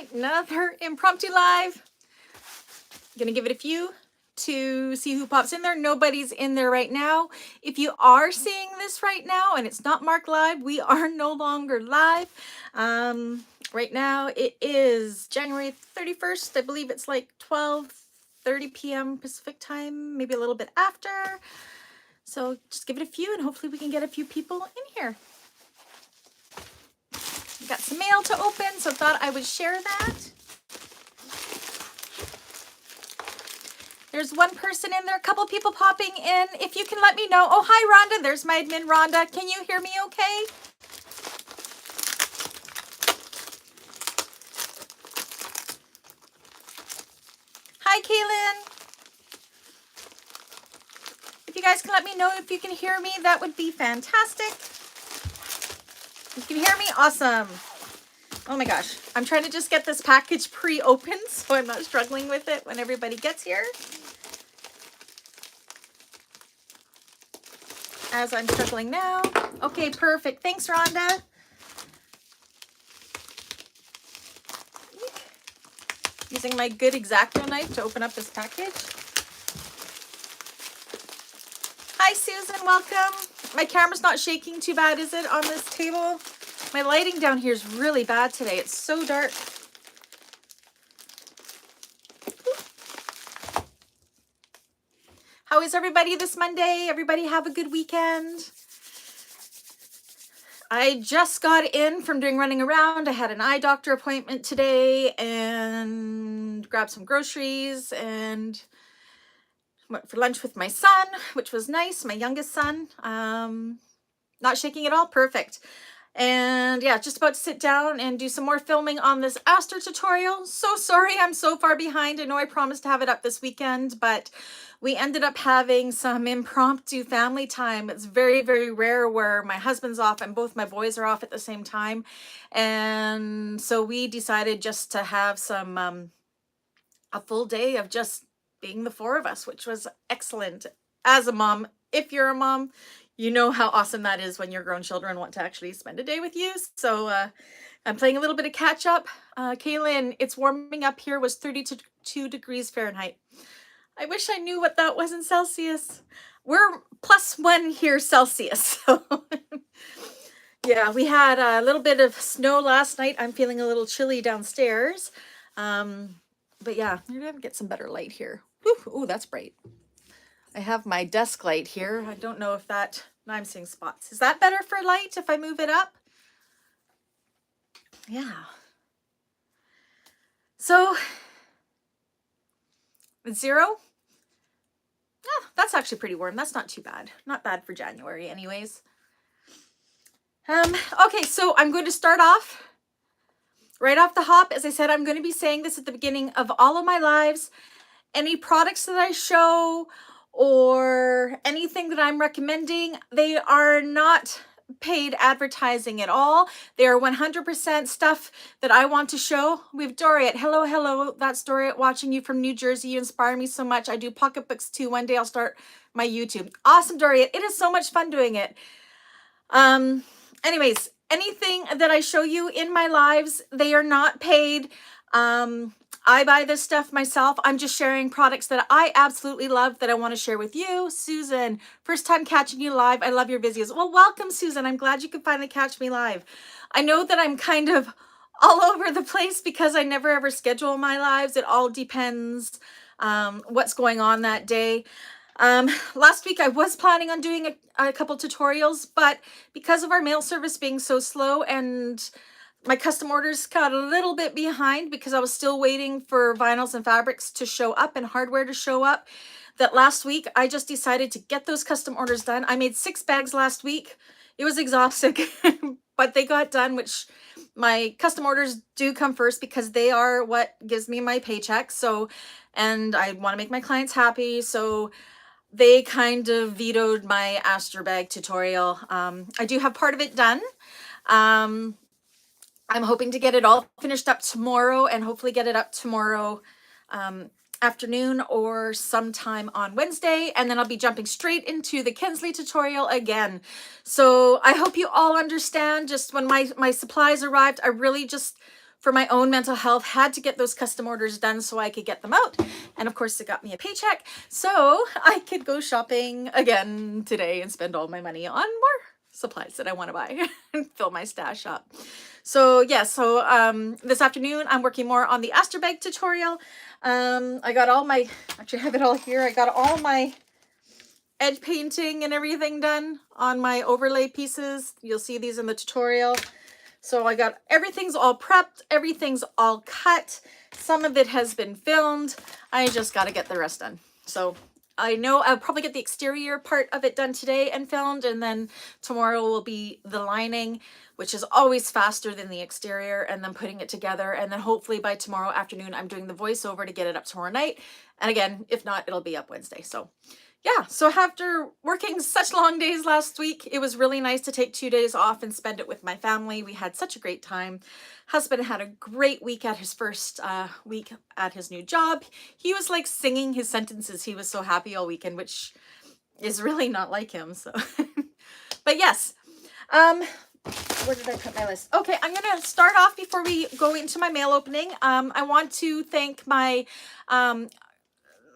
right, another impromptu live. Gonna give it a few to see who pops in there. Nobody's in there right now. If you are seeing this right now and it's not marked live, we are no longer live. Right now it is January 31st. I believe it's like 12:30 p.m. Pacific time, maybe a little bit after. So just give it a few and hopefully we can get a few people in here. Got some mail to open, so thought I would share that. There's one person in there, a couple people popping in. If you can let me know. Oh, hi, Rhonda. There's my admin, Rhonda. Can you hear me okay? Hi, Kaylin. If you guys can let me know if you can hear me, that would be fantastic. You can hear me? Awesome. Oh my gosh. I'm trying to just get this package pre-opened so I'm not struggling with it when everybody gets here. As I'm struggling now. Okay, perfect. Thanks, Rhonda. Using my good X-Acto knife to open up this package. Hi, Susan. Welcome. My camera's not shaking too bad, is it, on this table? My lighting down here is really bad today. It's so dark. How is everybody this Monday? Everybody have a good weekend. I just got in from doing running around. I had an eye doctor appointment today and grabbed some groceries and went for lunch with my son, which was nice. My youngest son. Not shaking at all. Perfect. And yeah, just about to sit down and do some more filming on this Aster tutorial. So sorry, I'm so far behind. I know I promised to have it up this weekend, but we ended up having some impromptu family time. It's very, very rare where my husband's off and both my boys are off at the same time. And so we decided just to have some, a full day of just being the four of us, which was excellent. As a mom, if you're a mom, you know how awesome that is when your grown children want to actually spend a day with you. So I'm playing a little bit of catch up. Kaylin, it's warming up here, was 32 degrees Fahrenheit. I wish I knew what that was in Celsius. We're +1 here Celsius. So yeah, we had a little bit of snow last night. I'm feeling a little chilly downstairs. But yeah, we're gonna get some better light here. Ooh, that's bright. I have my desk light here. I don't know if that, I'm seeing spots. Is that better for light if I move it up? Yeah. So, 0? Oh, that's actually pretty warm. That's not too bad. Not bad for January anyways. Okay, so I'm going to start off right off the hop. As I said, I'm going to be saying this at the beginning of all of my lives. Any products that I show or anything that I'm recommending, they are not paid advertising at all. They are 100% stuff that I want to show. We have Doriet. Hello, hello. That's Doriet watching you from New Jersey. You inspire me so much. I do pocketbooks too. One day I'll start my YouTube. Awesome, Doriet. It is so much fun doing it. Anyways, anything that I show you in my lives, they are not paid. I buy this stuff myself. I'm just sharing products that I absolutely love that I want to share with you. Susan, first time catching you live. I love your videos. Well, welcome, Susan. I'm glad you could finally catch me live. I know that I'm kind of all over the place because I never ever schedule my lives. It all depends what's going on that day. Last week I was planning on doing a couple tutorials, but because of our mail service being so slow and my custom orders got a little bit behind because I was still waiting for vinyls and fabrics to show up and hardware to show up, that last week I just decided to get those custom orders done. I made 6 bags last week. It was exhausting, but they got done, which my custom orders do come first because they are what gives me my paycheck. So, and I want to make my clients happy. So they kind of vetoed my Aster bag tutorial. I do have part of it done. I'm hoping to get it all finished up tomorrow and hopefully get it up tomorrow afternoon or sometime on Wednesday. And then I'll be jumping straight into the Kinsley tutorial again. So I hope you all understand, just when my supplies arrived, I really just for my own mental health, had to get those custom orders done so I could get them out. And of course it got me a paycheck, so I could go shopping again today and spend all my money on more supplies that I want to buy and fill my stash up. So yeah, so this afternoon I'm working more on the Aster bag tutorial. I got all my, actually I have it all here. I got all my edge painting and everything done on my overlay pieces. You'll see these in the tutorial. So I got, everything's all prepped, everything's all cut. Some of it has been filmed. I just got to get the rest done. So I know I'll probably get the exterior part of it done today and filmed, and then tomorrow will be the lining, which is always faster than the exterior, and then putting it together. And then hopefully by tomorrow afternoon, I'm doing the voiceover to get it up tomorrow night. And again, if not, it'll be up Wednesday. So yeah, so after working such long days last week, it was really nice to take 2 days off and spend it with my family. We had such a great time. Husband had a great week at his first week at his new job. He was like singing his sentences. He was so happy all weekend, which is really not like him. So, but yes, where did I put my list? Okay, I'm going to start off before we go into my mail opening. I want to thank my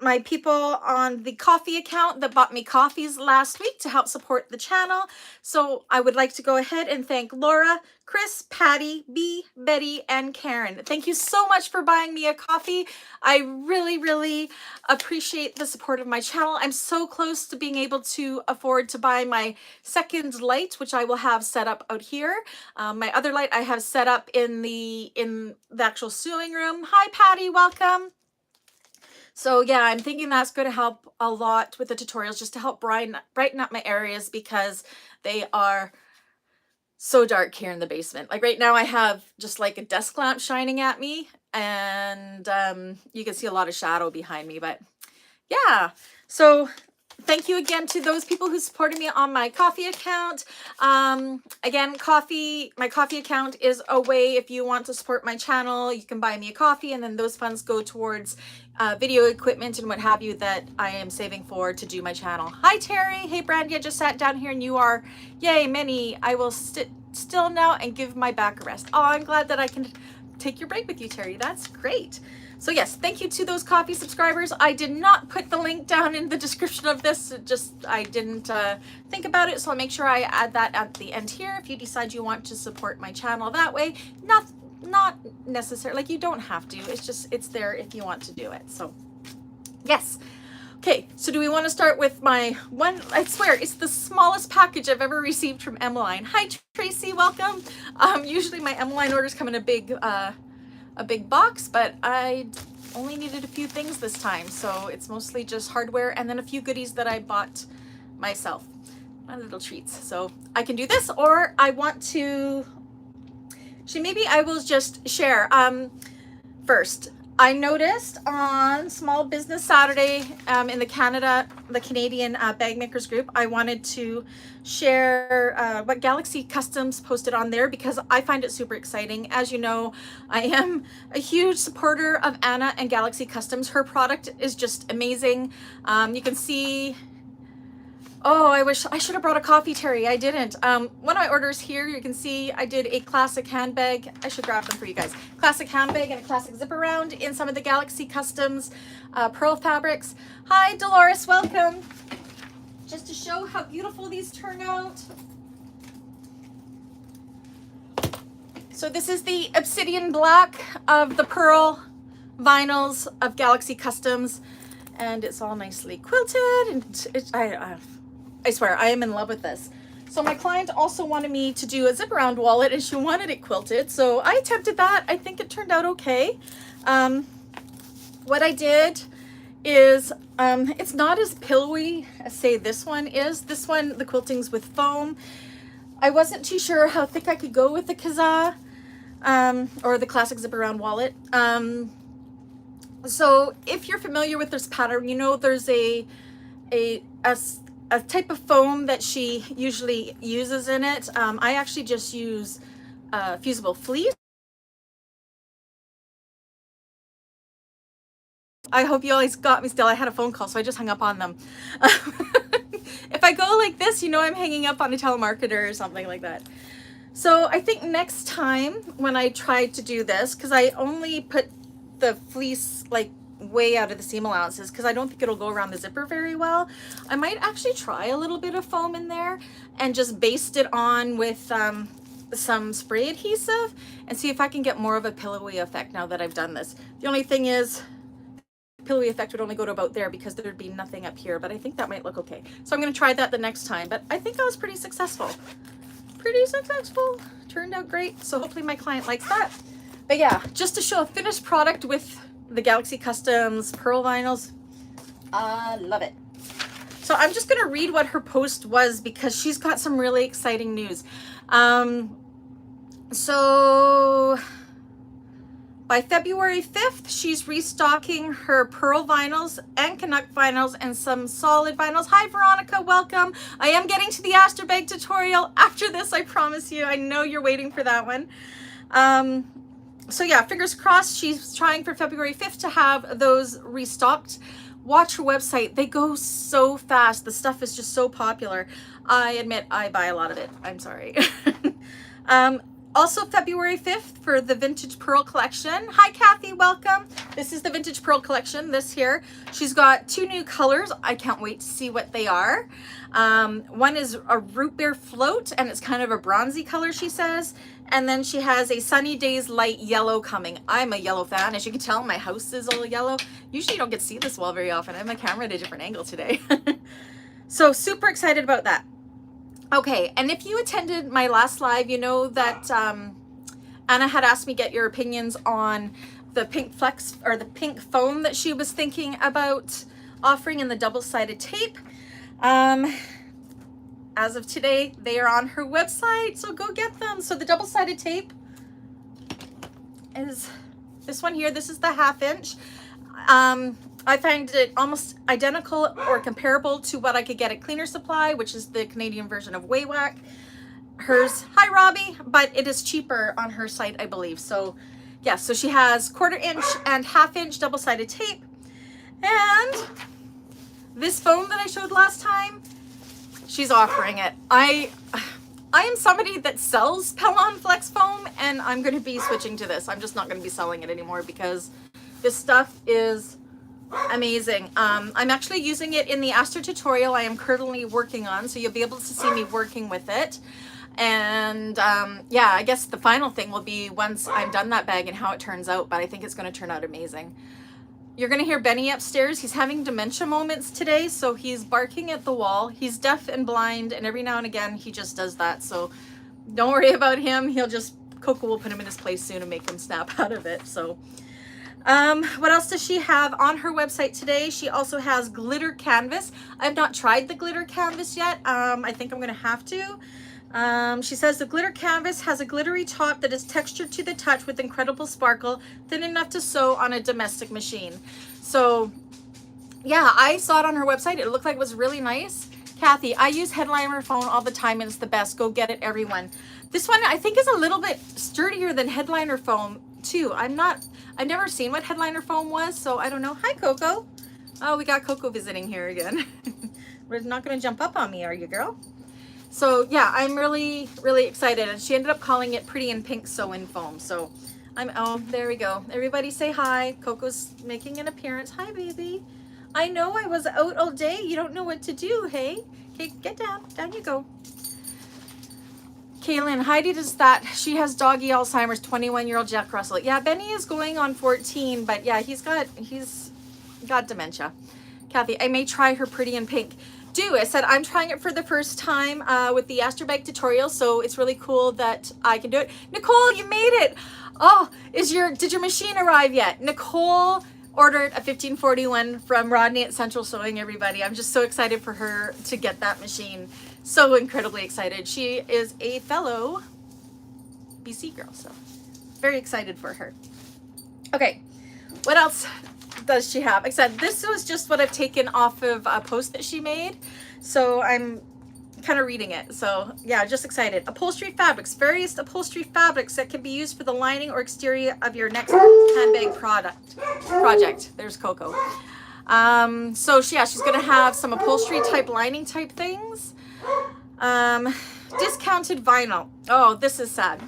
my people on the coffee account that bought me coffees last week to help support the channel. So I would like to go ahead and thank Laura, Chris, Patty, B, Betty, and Karen. Thank you so much for buying me a coffee. I really, really appreciate the support of my channel. I'm so close to being able to afford to buy my second light, which I will have set up out here. My other light I have set up in the actual sewing room. Hi, Patty, welcome. So yeah, I'm thinking that's going to help a lot with the tutorials, just to help brighten up my areas, because they are so dark here in the basement. Like right now I have just like a desk lamp shining at me, and you can see a lot of shadow behind me, but yeah. So thank you again to those people who supported me on my coffee account. Again, my coffee account is a way, if you want to support my channel, you can buy me a coffee, and then those funds go towards video equipment and what have you that I am saving for to do my channel. Hi, Terry. Hey, Brandy. I just sat down here and you are, yay, Minnie. I will sit still now and give my back a rest. Oh, I'm glad that I can take your break with you, Terry. That's great. So yes, thank you to those coffee subscribers. I did not put the link down in the description of this. I didn't think about it. So I'll make sure I add that at the end here. If you decide you want to support my channel that way, not necessarily, like you don't have to. It's there if you want to do it. So yes. Okay, so do we want to start with my one? I swear, it's the smallest package I've ever received from Emmaline. Hi, Tracy, welcome. Usually my Emmaline orders come in a big box, but I only needed a few things this time, so it's mostly just hardware and then a few goodies that I bought myself. My little treats. So I can do this, or I want to. Actually, maybe I will just share. First, I noticed on Small Business Saturday in the Canadian Bagmakers group, I wanted to share what Galaxy Customs posted on there, because I find it super exciting. As you know, I am a huge supporter of Anna and Galaxy Customs. Her product is just amazing. You can see. Oh, I wish I should have brought a coffee, Terry. I didn't. One of my orders here, you can see I did a classic handbag. I should grab them for you guys. Classic handbag and a classic zip around in some of the Galaxy Customs pearl fabrics. Hi, Dolores, welcome. Just to show how beautiful these turn out. So this is the obsidian black of the pearl vinyls of Galaxy Customs, and it's all nicely quilted, and I swear, I am in love with this. So my client also wanted me to do a zip around wallet, and she wanted it quilted. So I attempted that. I think it turned out okay. What I did is, it's not as pillowy as say this one is. This one, the quilting's with foam. I wasn't too sure how thick I could go with the Kazaa, or the classic zip around wallet. So if you're familiar with this pattern, you know there's a type of foam that she usually uses in it. I actually just use fusible fleece. I hope you always got me still. I had a phone call, so I just hung up on them. If I go like this, you know I'm hanging up on a telemarketer or something like that. So I think next time when I try to do this, because I only put the fleece like way out of the seam allowances because I don't think it'll go around the zipper very well, I might actually try a little bit of foam in there and just baste it on with some spray adhesive and see if I can get more of a pillowy effect now that I've done this. The only thing is, pillowy effect would only go to about there because there'd be nothing up here, but I think that might look okay. So I'm going to try that the next time, but I think I was pretty successful. Turned out great. So hopefully my client likes that. But yeah, just to show a finished product with the Galaxy Customs pearl vinyls. I love it. So I'm just going to read what her post was because she's got some really exciting news. So by February 5th, she's restocking her pearl vinyls and Canuck vinyls and some solid vinyls. Hi, Veronica, welcome. I am getting to the Aster bag tutorial after this, I promise you. I know you're waiting for that one. So yeah, fingers crossed. She's trying for February 5th to have those restocked. Watch her website. They go so fast. The stuff is just so popular. I admit I buy a lot of it. I'm sorry. Also February 5th for the Vintage Pearl Collection. Hi, Kathy, welcome. This is the Vintage Pearl Collection, this here. She's got 2 new colors. I can't wait to see what they are. One is a root beer float, and it's kind of a bronzy color, she says. And then she has a Sunny Days light yellow coming. I'm a yellow fan. As you can tell, my house is all yellow. Usually you don't get to see this wall very often. I have my camera at a different angle today. So super excited about that. Okay, and if you attended my last live, you know that Anna had asked me get your opinions on the pink flex or the pink foam that she was thinking about offering in the double-sided tape. As of today, they are on her website, so go get them. So the double-sided tape is this one here. This is the 1/2 inch. I find it almost identical or comparable to what I could get at Cleaner Supply, which is the Canadian version of Waywack. Hers, hi Robbie, but it is cheaper on her site, I believe. So yeah, so she has 1/4 inch and 1/2 inch double-sided tape. And this foam that I showed last time, she's offering it. I am somebody that sells Pellon Flex foam, and I'm going to be switching to this. I'm just not going to be selling it anymore because this stuff is amazing. I'm actually using it in the Aster tutorial I am currently working on, so you'll be able to see me working with it. And yeah, I guess the final thing will be once I'm done that bag and how it turns out, but I think it's going to turn out amazing. You're going to hear Benny upstairs. He's having dementia moments today, so he's barking at the wall. He's deaf and blind, and every now and again he just does that, so don't worry about him. He'll just, Coco will put him in his place soon and make him snap out of it. So what else does she have on her website today? She also has glitter canvas. I've not tried the glitter canvas yet. I think I'm going to have to. She says the glitter canvas has a glittery top that is textured to the touch with incredible sparkle, thin enough to sew on a domestic machine. So yeah, I saw it on her website. It looked like it was really nice. Kathy, I use headliner foam all the time and it's the best. Go get it, everyone. This one I think is a little bit sturdier than headliner foam too. I've never seen what headliner foam was, so I don't know. Hi, Coco. Oh, we got Coco visiting here again. We're not going to jump up on me, are you, girl? So yeah, I'm really, really excited. And she ended up calling it Pretty in Pink Sew-In Foam. So oh, there we go. Everybody say hi. Coco's making an appearance. Hi, baby. I know I was out all day. You don't know what to do, hey? Okay, get down. Down you go. Kaylin, Heidi does that. She has doggy Alzheimer's, 21-year-old Jack Russell. Yeah, Benny is going on 14, but yeah, he's got dementia. Kathy, I may try her Pretty in Pink. I said I'm trying it for the first time with the Aster bag tutorial, so it's really cool that I can do it. Nicole, you made it. Oh, did your machine arrive yet? Nicole ordered a 1541 from Rodney at Central Sewing, everybody. I'm just so excited for her to get that machine. So incredibly excited. She is a fellow BC girl, so very excited for her. Okay, what else does she have? Like I said, this was just what I've taken off of a post that she made, so I'm kind of reading it. So yeah, just excited. Upholstery Fabrics, various upholstery fabrics that can be used for the lining or exterior of your next handbag project. There's Coco. So yeah, she's gonna have some upholstery type lining type things. discounted vinyl. Oh, this is sad.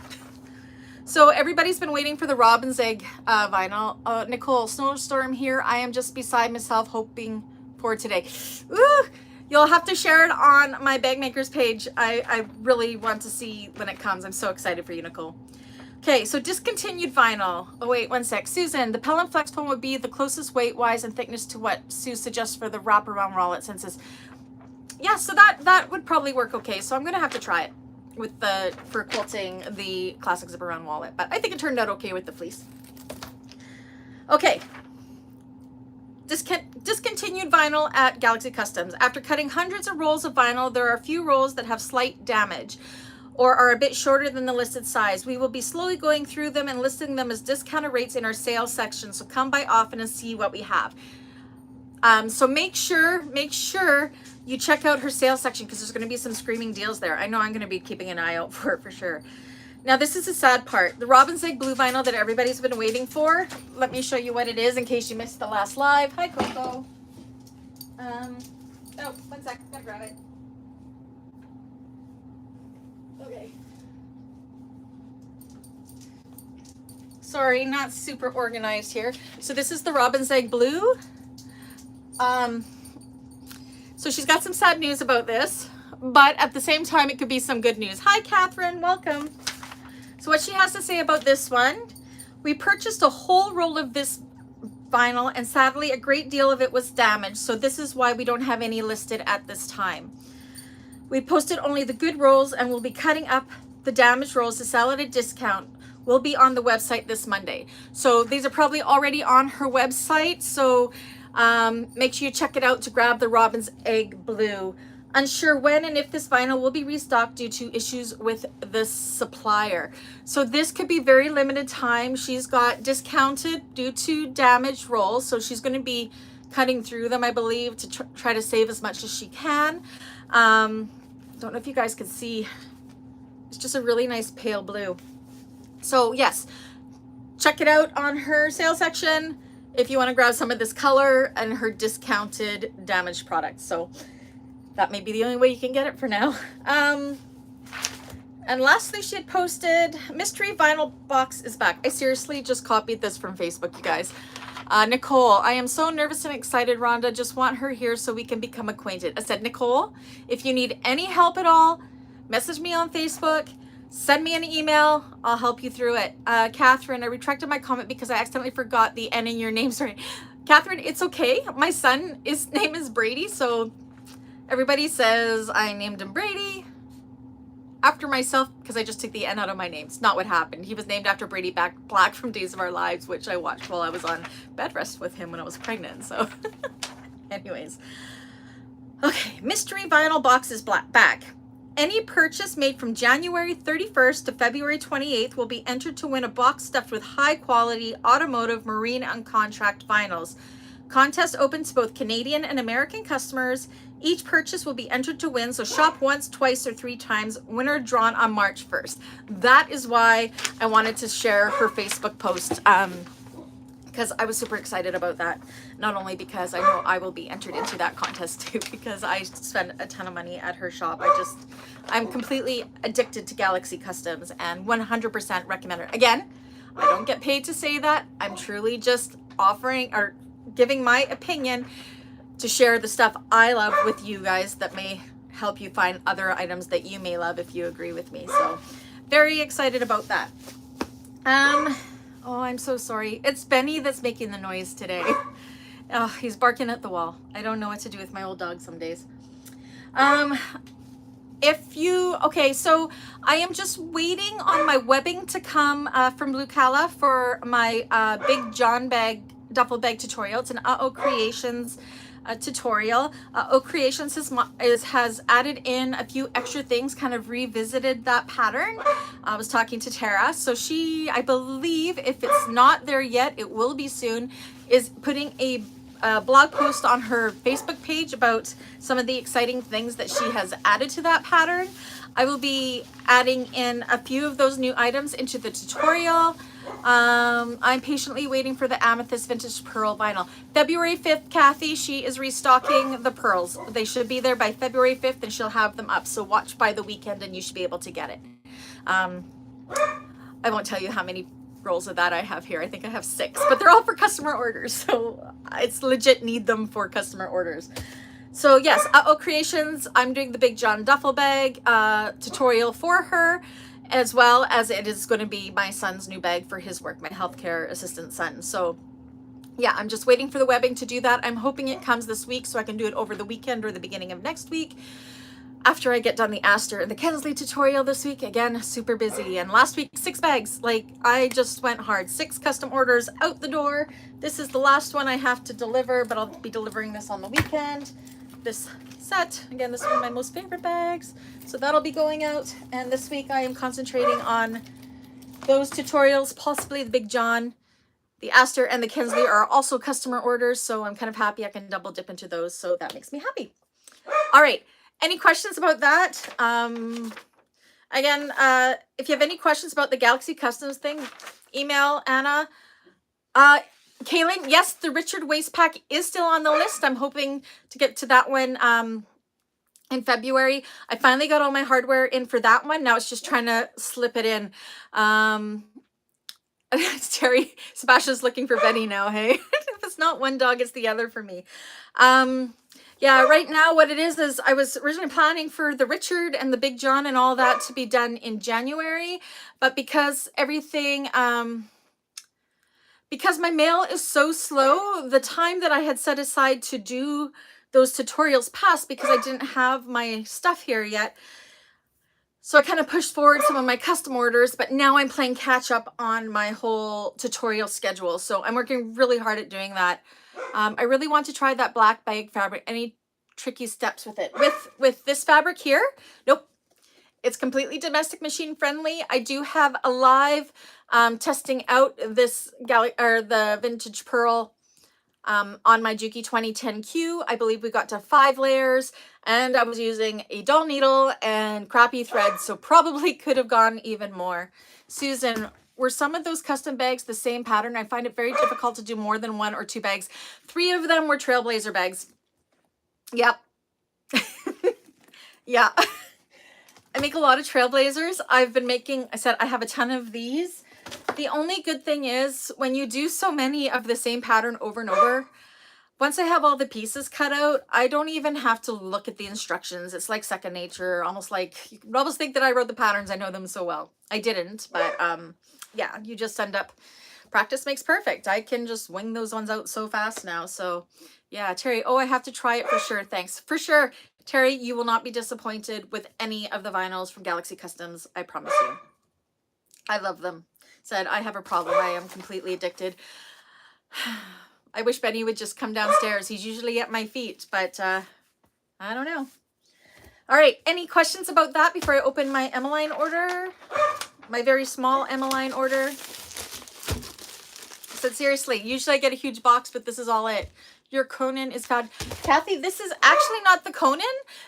So everybody's been waiting for the robin's egg vinyl. Nicole, snowstorm here. I am just beside myself hoping for today. Ooh, you'll have to share it on my Bagmakers page. I really want to see when it comes. I'm so excited for you, Nicole. Okay, so discontinued vinyl. Oh wait, one sec. Susan, the Pelham Flex foam would be the closest weight-wise and thickness to what Sue suggests for the wraparound wallet census. Yeah, so that would probably work okay. So I'm gonna have to try it with for quilting the classic zip around wallet, but I think it turned out okay with the fleece. Okay. Discontinued vinyl at Galaxy Customs. After cutting hundreds of rolls of vinyl, there are a few rolls that have slight damage or are a bit shorter than the listed size. We will be slowly going through them and listing them as discounted rates in our sales section. So come by often and see what we have. So make sure you check out her sales section because there's going to be some screaming deals there. I know I'm going to be keeping an eye out for it for sure. Now this is the sad part. The Robin's Egg blue vinyl that everybody's been waiting for. Let me show you what it is in case you missed the last live. Hi, Coco. Oh, one sec. Gotta grab it. Okay. Sorry, not super organized here. So this is the Robin's Egg blue. So she's got some sad news about this, but at the same time, it could be some good news. Hi, Catherine. Welcome. So what she has to say about this one, we purchased a whole roll of this vinyl and sadly a great deal of it was damaged. So this is why we don't have any listed at this time. We posted only the good rolls and we'll be cutting up the damaged rolls to sell at a discount. We'll be on the website this Monday. So these are probably already on her website. So make sure you check it out to grab the Robin's Egg blue. Unsure when and if this vinyl will be restocked due to issues with the supplier. So this could be very limited time. She's got discounted due to damaged rolls. So she's going to be cutting through them, I believe, to try to save as much as she can. Don't know if you guys can see. It's just a really nice pale blue. So yes, check it out on her sales section if you want to grab some of this color and her discounted damaged products. So that may be the only way you can get it for now. And lastly, she had posted, mystery vinyl box is back. I seriously just copied this from Facebook, you guys. Nicole, I am so nervous and excited, Rhonda. Just want her here so we can become acquainted. I said, Nicole, if you need any help at all, message me on Facebook, send me an email. I'll help you through it. Catherine, I retracted my comment because I accidentally forgot the N in your name. Sorry. Catherine, it's okay. My son, his name is Brady, so everybody says I named him Brady after myself because I just took the N out of my name. It's not what happened. He was named after Brady Black from Days of Our Lives, which I watched while I was on bed rest with him when I was pregnant. So anyways. Okay, mystery vinyl box is back. Any purchase made from January 31st to February 28th will be entered to win a box stuffed with high quality automotive, marine, and contract vinyls. Contest open to both Canadian and American customers. Each purchase will be entered to win, so shop once, twice, or 3 times. Winner drawn on March 1st. That is why I wanted to share her Facebook post, because I was super excited about that. Not only because I know I will be entered into that contest too, because I spend a ton of money at her shop. I'm completely addicted to Galaxy Customs and 100% recommend her. Again, I don't get paid to say that. I'm truly just offering or giving my opinion to share the stuff I love with you guys that may help you find other items that you may love if you agree with me. So very excited about that. Oh, I'm so sorry. It's Benny that's making the noise today. Oh, he's barking at the wall. I don't know what to do with my old dog some days. Okay, so I am just waiting on my webbing to come from Blue Cala for my big John bag, duffel bag tutorial. It's an Uh-Oh Creations tutorial. Uh-Oh Creations has added in a few extra things, kind of revisited that pattern. I was talking to Tara, so she, I believe, if it's not there yet, it will be soon, is putting a blog post on her Facebook page about some of the exciting things that she has added to that pattern. I will be adding in a few of those new items into the tutorial. I'm patiently waiting for the Amethyst Vintage Pearl vinyl. February 5th, Kathy, she is restocking the pearls. They should be there by February 5th and she'll have them up. So watch by the weekend and you should be able to get it. I won't tell you how many rolls of that I have here. I think I have 6, but they're all for customer orders. So it's legit need them for customer orders. So yes, Creations, I'm doing the Big John duffel bag tutorial for her, as well as it is going to be my son's new bag for his work, my healthcare assistant son. So yeah, I'm just waiting for the webbing to do that. I'm hoping it comes this week so I can do it over the weekend or the beginning of next week. After I get done the Aster and the Kensley tutorial this week, again, super busy. And last week, 6 bags. Like, I just went hard. 6 custom orders out the door. This is the last one I have to deliver, but I'll be delivering this on the weekend. This set, again, this is one of my most favorite bags. So that'll be going out. And this week I am concentrating on those tutorials, possibly the Big John. The Aster and the Kensley are also customer orders, so I'm kind of happy I can double dip into those. So that makes me happy. All right. Any questions about that? Again, if you have any questions about the Galaxy Customs thing, email Anna. Kaylin, yes, the Richard waist pack is still on the list. I'm hoping to get to that one in February. I finally got all my hardware in for that one. Now it's just trying to slip it in. Terry, Sebastian's looking for Benny now, hey? If it's not one dog, it's the other for me. Yeah, right now what it is I was originally planning for the Richard and the Big John and all that to be done in January, but because everything, because my mail is so slow, the time that I had set aside to do those tutorials passed because I didn't have my stuff here yet. So I kind of pushed forward some of my custom orders, but now I'm playing catch up on my whole tutorial schedule. So I'm working really hard at doing that. I really want to try that black bag fabric. Any tricky steps with it? With this fabric here? Nope. It's completely domestic machine friendly. I do have a live testing out this the Vintage Pearl on my Juki 2010Q. I believe we got to 5 layers and I was using a dull needle and crappy thread, so probably could have gone even more. Susan, were some of those custom bags the same pattern? I find it very difficult to do more than 1 or 2 bags. 3 of them were Trailblazer bags. Yep. Yeah. I make a lot of Trailblazers. I've been making, I said I have a ton of these. The only good thing is when you do so many of the same pattern over and over, once I have all the pieces cut out, I don't even have to look at the instructions. It's like second nature, almost like, you can almost think that I wrote the patterns. I know them so well. I didn't, but yeah, you just end up, practice makes perfect. I can just wing those ones out so fast now. So yeah, Terry, oh, I have to try it for sure. Thanks. For sure. Terry, you will not be disappointed with any of the vinyls from Galaxy Customs. I promise you. I love them. Said, I have a problem. I am completely addicted. I wish Benny would just come downstairs. He's usually at my feet, but I don't know. All right. Any questions about that before I open my Emmaline order? My very small Emmaline order. I said, seriously, usually I get a huge box, but this is all it. Your Conan is found. Kathy, this is actually not the Conan.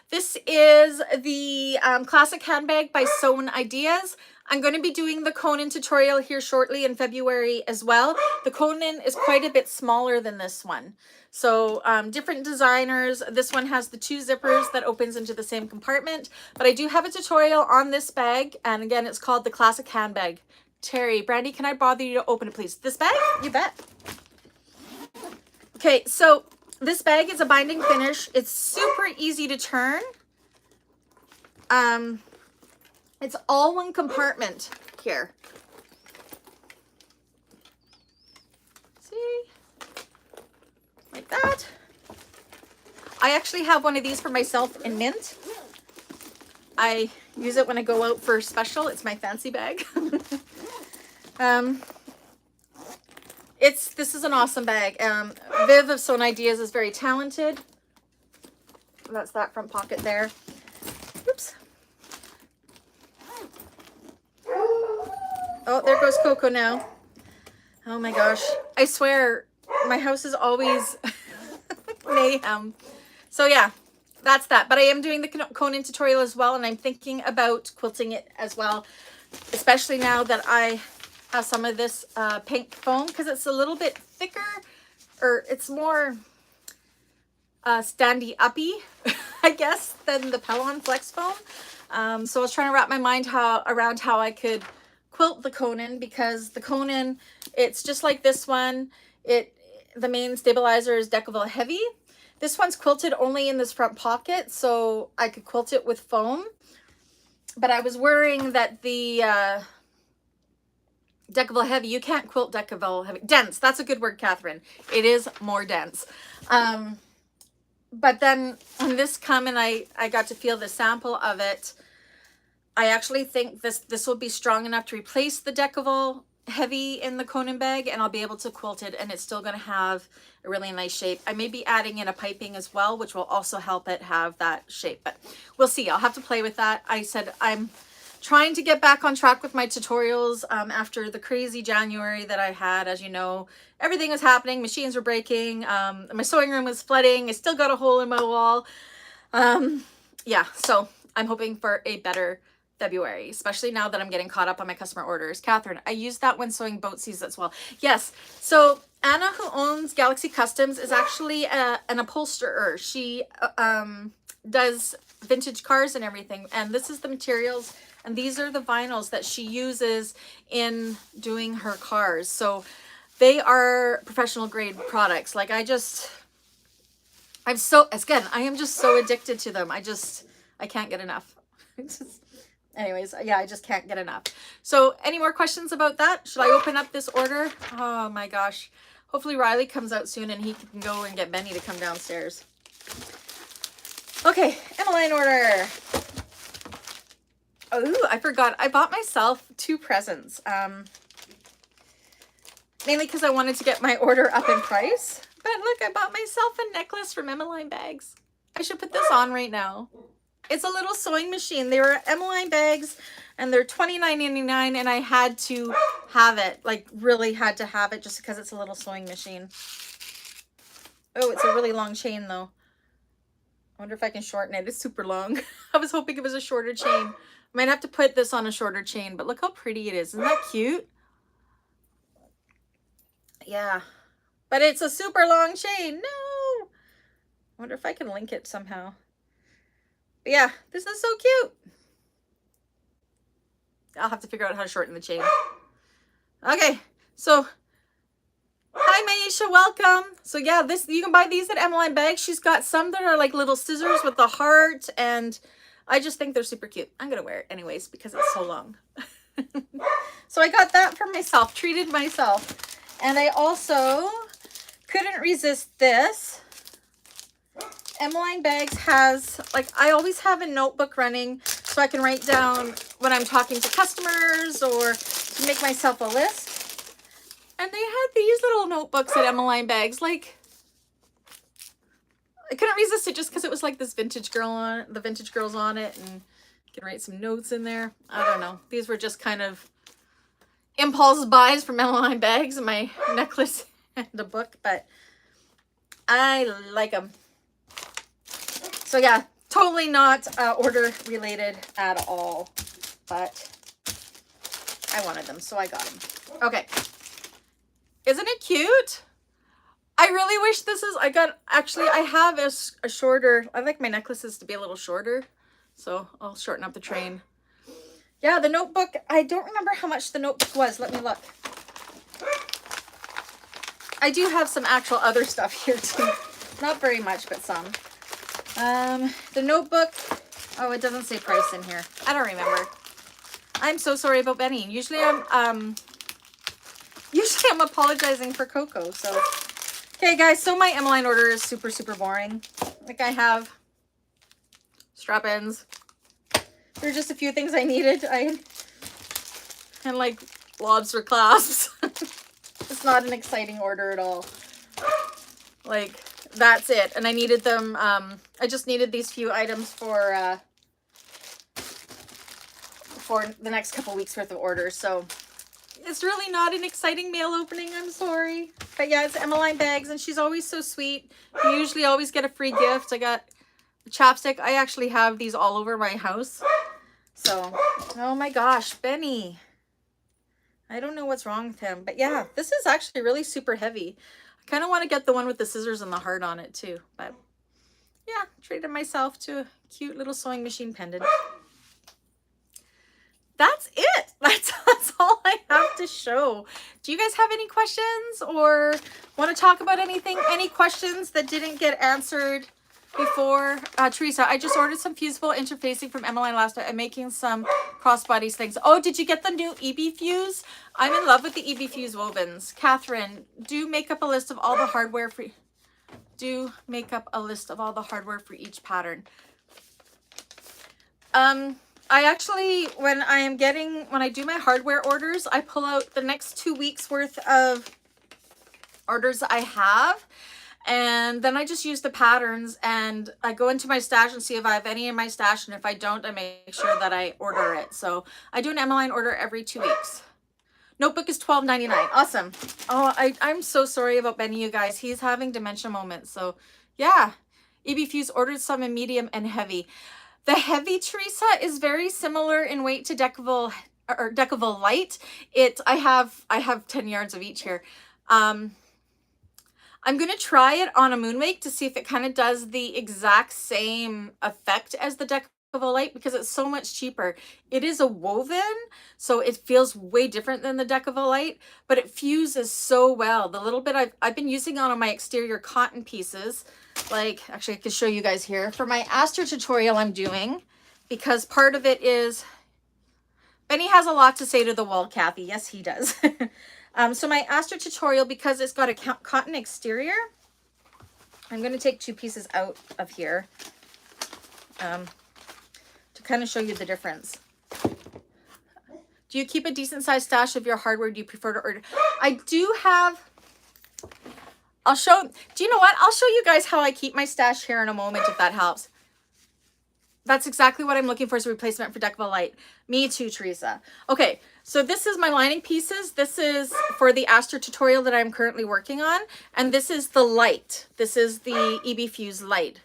This is the classic handbag by Sewn Ideas. I'm going to be doing the Conan tutorial here shortly in February as well. The Conan is quite a bit smaller than this one. So different designers. This one has the 2 zippers that opens into the same compartment. But I do have a tutorial on this bag. And again, it's called the classic handbag. Terry, Brandy, can I bother you to open it, please? This bag? You bet. Okay, so this bag is a binding finish. It's super easy to turn. It's all one compartment here. See? Like that. I actually have one of these for myself in mint. I use it when I go out for special. It's my fancy bag. This is an awesome bag. Viv of Sewn Ideas is very talented. That's that front pocket there. Oops. Oh, there goes Coco now. Oh my gosh. I swear, my house is always mayhem. So yeah, that's that. But I am doing the Conan tutorial as well, and I'm thinking about quilting it as well, especially now that I some of this pink foam because it's a little bit thicker, or it's more standy-uppy, I guess, than the Pellon Flex foam. So I was trying to wrap my mind around how I could quilt the Conan, because the Conan, it's just like this one. The main stabilizer is Decaville Heavy. This one's quilted only in this front pocket, so I could quilt it with foam. But I was worrying that the Decaville Heavy, you can't quilt Decaville Heavy. Dense, that's a good word, Catherine. It is more dense. But then when this come and I got to feel the sample of it, I actually think this will be strong enough to replace the Decaville Heavy in the Conan bag, and I'll be able to quilt it, and it's still going to have a really nice shape. I may be adding in a piping as well, which will also help it have that shape, but we'll see. I'll have to play with that. I said I'm trying to get back on track with my tutorials after the crazy January that I had. As you know, everything was happening. Machines were breaking. My sewing room was flooding. I still got a hole in my wall. Yeah, so I'm hoping for a better February, especially now that I'm getting caught up on my customer orders. Catherine, I used that when sewing boat seats as well. Yes, so Anna, who owns Galaxy Customs, is actually an upholsterer. She does vintage cars and everything, and this is the materials, and these are the vinyls that she uses in doing her cars. So they are professional grade products. Like I am just so addicted to them. I can't get enough. Anyways, yeah, I just can't get enough. So any more questions about that? Should I open up this order? Oh my gosh. Hopefully Riley comes out soon and he can go and get Benny to come downstairs. Okay, Emmaline order. Oh, I forgot. I bought myself 2 presents. Mainly because I wanted to get my order up in price. But look, I bought myself a necklace from Emmaline bags. I should put this on right now. It's a little sewing machine. They were Emmaline bags and they're $29.99, and I had to have it, like really had to have it just because it's a little sewing machine. Oh, it's a really long chain though. I wonder if I can shorten it. It's super long. I was hoping it was a shorter chain. I might have to put this on a shorter chain, but look how pretty it is. Isn't that cute? Yeah, but it's a super long chain. No. I wonder if I can link it somehow. But yeah, this is so cute. I'll have to figure out how to shorten the chain. Okay, so hi Maisha, welcome. So yeah, you can buy these at Emmaline Bags. She's got some that are like little scissors with the heart, and I just think they're super cute. I'm gonna wear it anyways because it's so long. So I got that for myself, treated myself. And I also couldn't resist this. Emmaline Bags has, like, I always have a notebook running so I can write down when I'm talking to customers or to make myself a list. And they had these little notebooks at Emmaline Bags. Like, I couldn't resist it just because it was like this vintage girl on it, the vintage girls on it, and you can write some notes in there. I don't know. These were just kind of impulse buys from Emmaline Bags and my necklace and a book, but I like them. So yeah, totally not order related at all, but I wanted them, so I got them. Okay, isn't it cute? I really wish this is, I have a shorter, I like my necklaces to be a little shorter, so I'll shorten up the train. Yeah, the notebook, I don't remember how much the notebook was. Let me look. I do have some actual other stuff here too. Not very much, but some. The notebook, oh, it doesn't say price in here. I don't remember. I'm so sorry about Benny. Usually I'm apologizing for Coco. So, okay guys, so my Emmaline order is super, super boring. Like I have strap ends. There are just a few things I needed. And like lobster clasps. It's not an exciting order at all. Like, that's it. And I needed them, I just needed these few items for the next couple weeks worth of orders. So it's really not an exciting mail opening. I'm sorry. But yeah, it's Emmaline Bags and she's always so sweet. You usually always get a free gift. I got a chapstick. I actually have these all over my house. So, oh my gosh, Benny. I don't know what's wrong with him, but yeah, this is actually really super heavy. I kind of want to get the one with the scissors and the heart on it too, but yeah, treated myself to a cute little sewing machine pendant. That's it. That's all I have to show. Do you guys have any questions or want to talk about anything? Any questions that didn't get answered before? Teresa, I just ordered some fusible interfacing from Emmaline last night. I'm making some crossbodies things. Oh, did you get the new EB Fuse? I'm in love with the EB Fuse wovens. Catherine, do make up a list of all the hardware for... Do make up a list of all the hardware for each pattern. I actually, when I do my hardware orders, I pull out the next 2 weeks worth of orders I have. And then I just use the patterns and I go into my stash and see if I have any in my stash. And if I don't, I make sure that I order it. So I do an Emmaline order every 2 weeks. Notebook is $12.99. Awesome. Oh, I'm so sorry about Benny, you guys. He's having dementia moments. So yeah, EB Fuse ordered some in medium and heavy. The heavy, Teresa, is very similar in weight to Decaville or Decaville Light. I have 10 yards of each here. I'm going to try it on a Moonwake to see if it kind of does the exact same effect as the Decaville Light because it's so much cheaper. It is a woven, so it feels way different than the Decaville Light, but it fuses so well. The little bit I've been using on my exterior cotton pieces, like actually I can show you guys here for my Aster tutorial I'm doing, because part of it is Benny has a lot to say to the wall, Kathy. Yes, he does. So my Aster tutorial, because it's got a cotton exterior, I'm going to take 2 pieces out of here to kind of show you the difference. Do you keep a decent sized stash of your hardware? Do you prefer to order? I do have, do you know what? I'll show you guys how I keep my stash here in a moment, if that helps. That's exactly what I'm looking for as a replacement for Decaville Light. Me too, Teresa. Okay, so this is my lining pieces. This is for the Aster tutorial that I'm currently working on. And this is the light. This is the EB Fuse Light.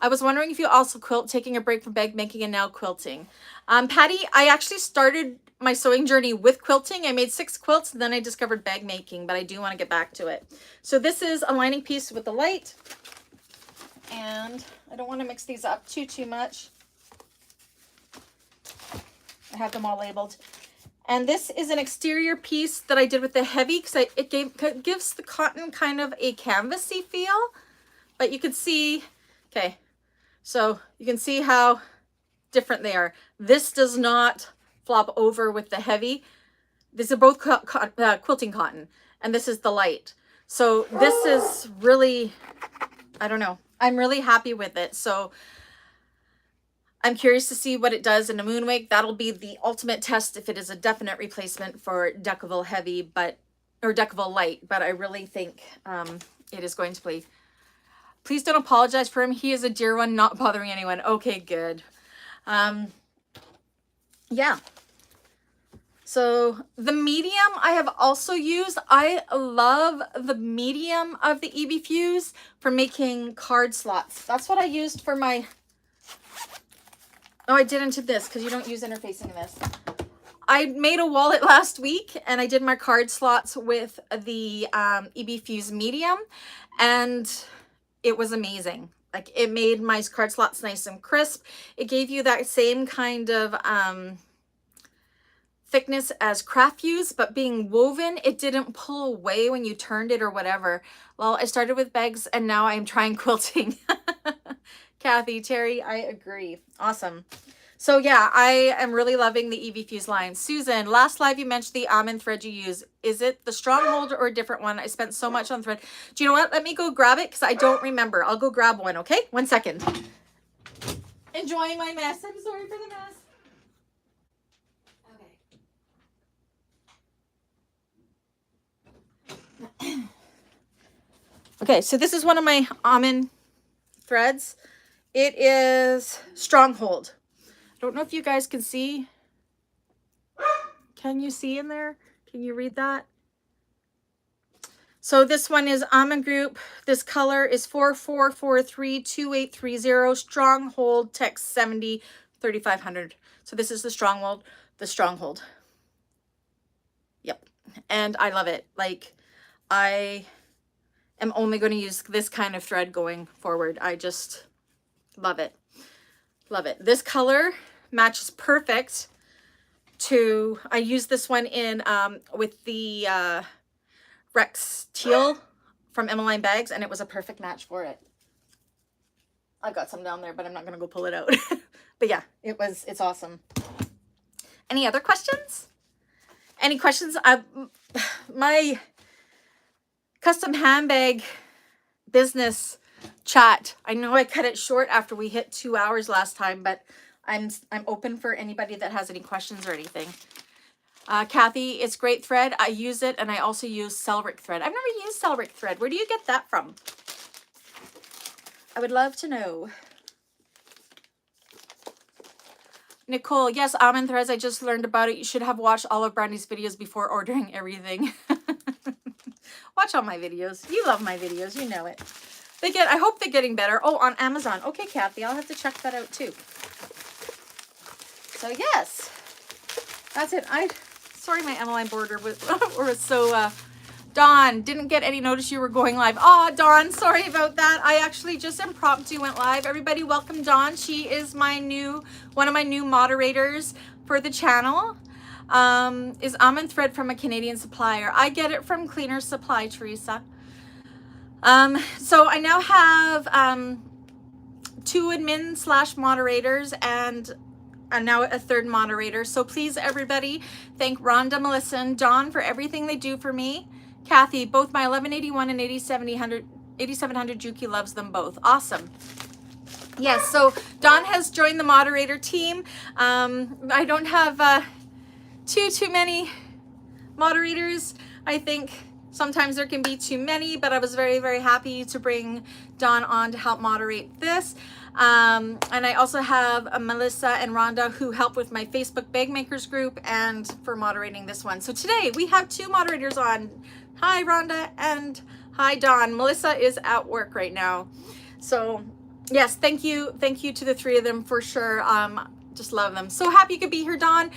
I was wondering if you also quilt, taking a break from bag making and now quilting. Patty, I actually started my sewing journey with quilting. I made 6 quilts and then I discovered bag making, but I do want to get back to it. So this is a lining piece with the light. And I don't want to mix these up too much. I have them all labeled. And this is an exterior piece that I did with the heavy because it gives the cotton kind of a canvasy feel. But you can see, okay, so you can see how different they are. This does not flop over with the heavy. These are both quilting cotton, and this is the light. So this is really, I don't know. I'm really happy with it. So I'm curious to see what it does in a Moonwake. That'll be the ultimate test if it is a definite replacement for Decaville Heavy, or Decaville Light. But I really think it is going to be. Please don't apologize for him. He is a dear one, not bothering anyone. Okay, good. Yeah. So the medium I have also used. I love the medium of the EB Fuse for making card slots. That's what I used for my, oh, I did into this because you don't use interfacing in this. I made a wallet last week and I did my card slots with the EB Fuse medium and it was amazing. Like it made my card slots nice and crisp. It gave you that same kind of thickness as craft fuse, but being woven, it didn't pull away when you turned it or whatever. Well, I started with bags and now I'm trying quilting. Kathy, Terry, I agree. Awesome. So yeah, I am really loving the EB Fuse line. Susan, last live you mentioned the almond thread you use. Is it the Stronghold or a different one? I spent so much on thread. Do you know what? Let me go grab it because I don't remember. I'll go grab one, okay? 1 second. Enjoying my mess. I'm sorry for the mess. Okay, so this is one of my almond threads. It is Stronghold. I don't know if you guys can see. Can you see in there? Can you read that? So this one is Almond Group. This color is 44432830. Stronghold text 70 3500. So this is the Stronghold. Yep. and I love it. Like, I am only going to use this kind of thread going forward. I just love it. Love it. This color matches perfect to, I used this one in with the Rex Teal from Emmaline bags, and it was a perfect match for it. I've got some down there, but I'm not going to go pull it out. But yeah, it's awesome. Any other questions? Any questions? My custom handbag business chat, I know I cut it short after we hit 2 hours last time, but I'm open for anybody that has any questions or anything. Kathy, it's great thread. I use it, and I also use Selric thread. I've never used Selric thread. Where do you get that from? I would love to know. Nicole, yes, almond threads. I just learned about it. You should have watched all of Brandy's videos before ordering everything. Watch all my videos. You love my videos. You know it. I hope they're getting better. Oh, on Amazon. Okay, Kathy, I'll have to check that out too. So yes, that's it. Sorry, my Emmaline border was so. Dawn, didn't get any notice you were going live. Oh, Dawn, sorry about that. I actually just impromptu went live. Everybody, welcome Dawn. She is one of my new moderators for the channel. Is almond thread from a Canadian supplier. I get it from Cleaner Supply, Teresa. So I now have 2 admin / moderators and now a 3rd moderator. So please, everybody, thank Rhonda, Melissa, and Dawn for everything they do for me. Kathy, both my 1181 and 8700 Juki loves them both. Awesome. Yes, so Dawn has joined the moderator team. I don't have too many moderators. I think sometimes there can be too many, but I was very, very happy to bring Dawn on to help moderate this. And I also have Melissa and Rhonda who help with my Facebook Bagmakers group and for moderating this one. So today we have 2 moderators on. Hi, Rhonda, and hi, Dawn. Melissa is at work right now. So yes, thank you to the 3 of them for sure. Just love them. So happy you could be here, Dawn.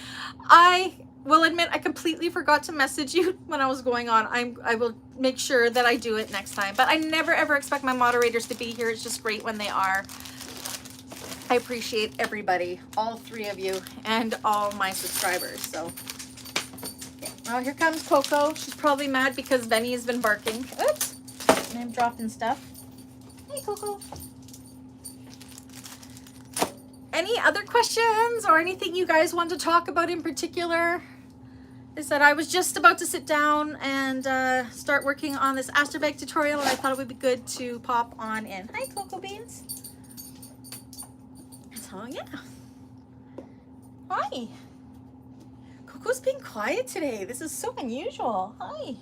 I will admit I completely forgot to message you when I was going on. I will make sure that I do it next time, but I never ever expect my moderators to be here. It's just great when they are. I appreciate everybody, all 3 of you, and all my subscribers. So oh, here comes Coco. She's probably mad because Benny has been barking. Oops, and I'm dropping stuff. Hey, Coco. Any other questions or anything you guys want to talk about in particular? Is that I was just about to sit down and start working on this Asterbag tutorial, and I thought it would be good to pop on in. Hi, Cocoa Beans. So yeah. Hi. Coco's being quiet today. This is so unusual. Hi.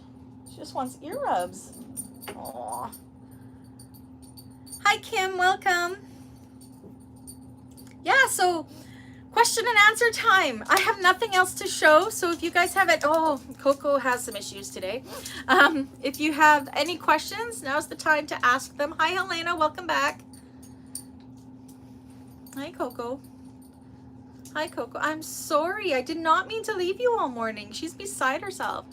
She just wants ear rubs. Aww. Hi, Kim. Welcome. Yeah, so question and answer time. I have nothing else to show, so if you guys have it, oh, Coco has some issues today. If you have any questions, now's the time to ask them. Hi, Helena. Welcome back. Hi, Coco. Hi, Coco. I'm sorry. I did not mean to leave you all morning. She's beside herself.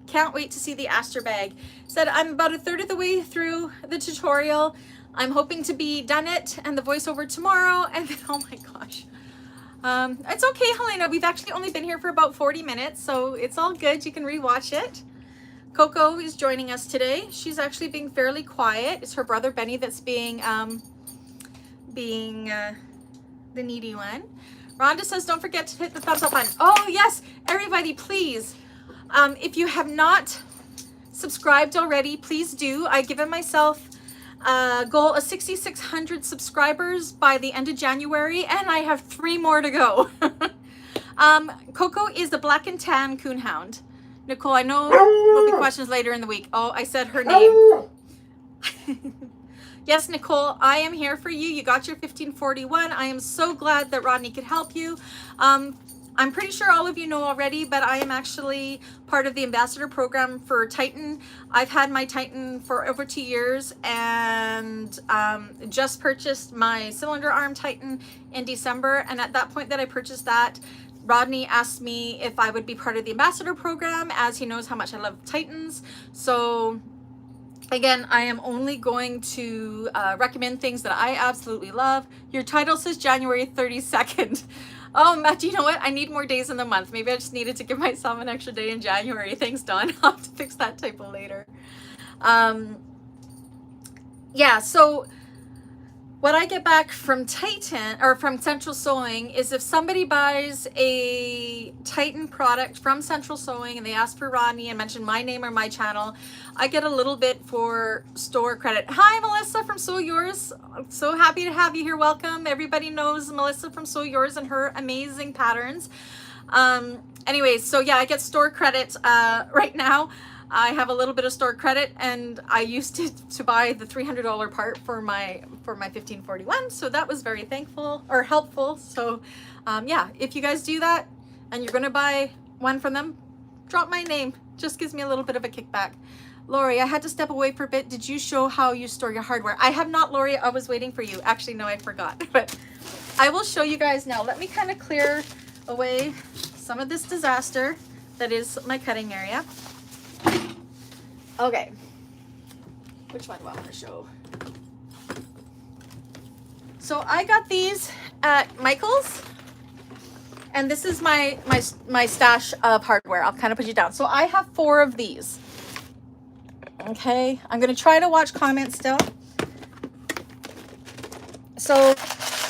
Can't wait to see the Aster bag. Said I'm about a 1/3 of the way through the tutorial. I'm hoping to be done it and the voiceover tomorrow. And then, oh my gosh. It's okay, Helena. We've actually only been here for about 40 minutes, so it's all good. You can rewatch it. Coco is joining us today. She's actually being fairly quiet. It's her brother Benny that's being the needy one. Rhonda says, don't forget to hit the thumbs up button. Oh, yes, everybody, please. If you have not subscribed already, please do. I've given myself a goal of 6,600 subscribers by the end of January, and I have 3 more to go. Coco is the black and tan coonhound. Nicole, I know there'll be questions later in the week. Oh, I said her name. Yes, Nicole, I am here for you. You got your 1541. I am so glad that Rodney could help you. I'm pretty sure all of you know already, but I am actually part of the ambassador program for Titan. I've had my Titan for over 2 years and just purchased my cylinder arm Titan in December. And at that point that I purchased that, Rodney asked me if I would be part of the ambassador program, as he knows how much I love Titans. So again, I am only going to recommend things that I absolutely love. Your title says January 32nd. Oh, Matt, do you know what? I need more days in the month. Maybe I just needed to give myself an extra day in January. Thanks, Dawn. I'll have to fix that typo later. Yeah, so what I get back from Titan or from Central Sewing is if somebody buys a Titan product from Central Sewing and they ask for Rodney and mention my name or my channel, I get a little bit for store credit. Hi, Melissa from Sew Yours. I'm so happy to have you here. Welcome. Everybody knows Melissa from Sew Yours and her amazing patterns. Anyways, so yeah, I get store credit right now. I have a little bit of store credit, and I used it to buy the $300 part for my 1541. So that was very thankful or helpful. So yeah, if you guys do that and you're going to buy one from them, drop my name. Just gives me a little bit of a kickback. Lori, I had to step away for a bit. Did you show how you store your hardware? I have not, Lori. I was waiting for you. Actually, no, I forgot. But I will show you guys now. Let me kind of clear away some of this disaster that is my cutting area. Okay, which one do I want to show? So I got these at Michael's, and this is my stash of hardware. I'll kind of put you down. So I have 4 of these. Okay, I'm gonna try to watch comments still. So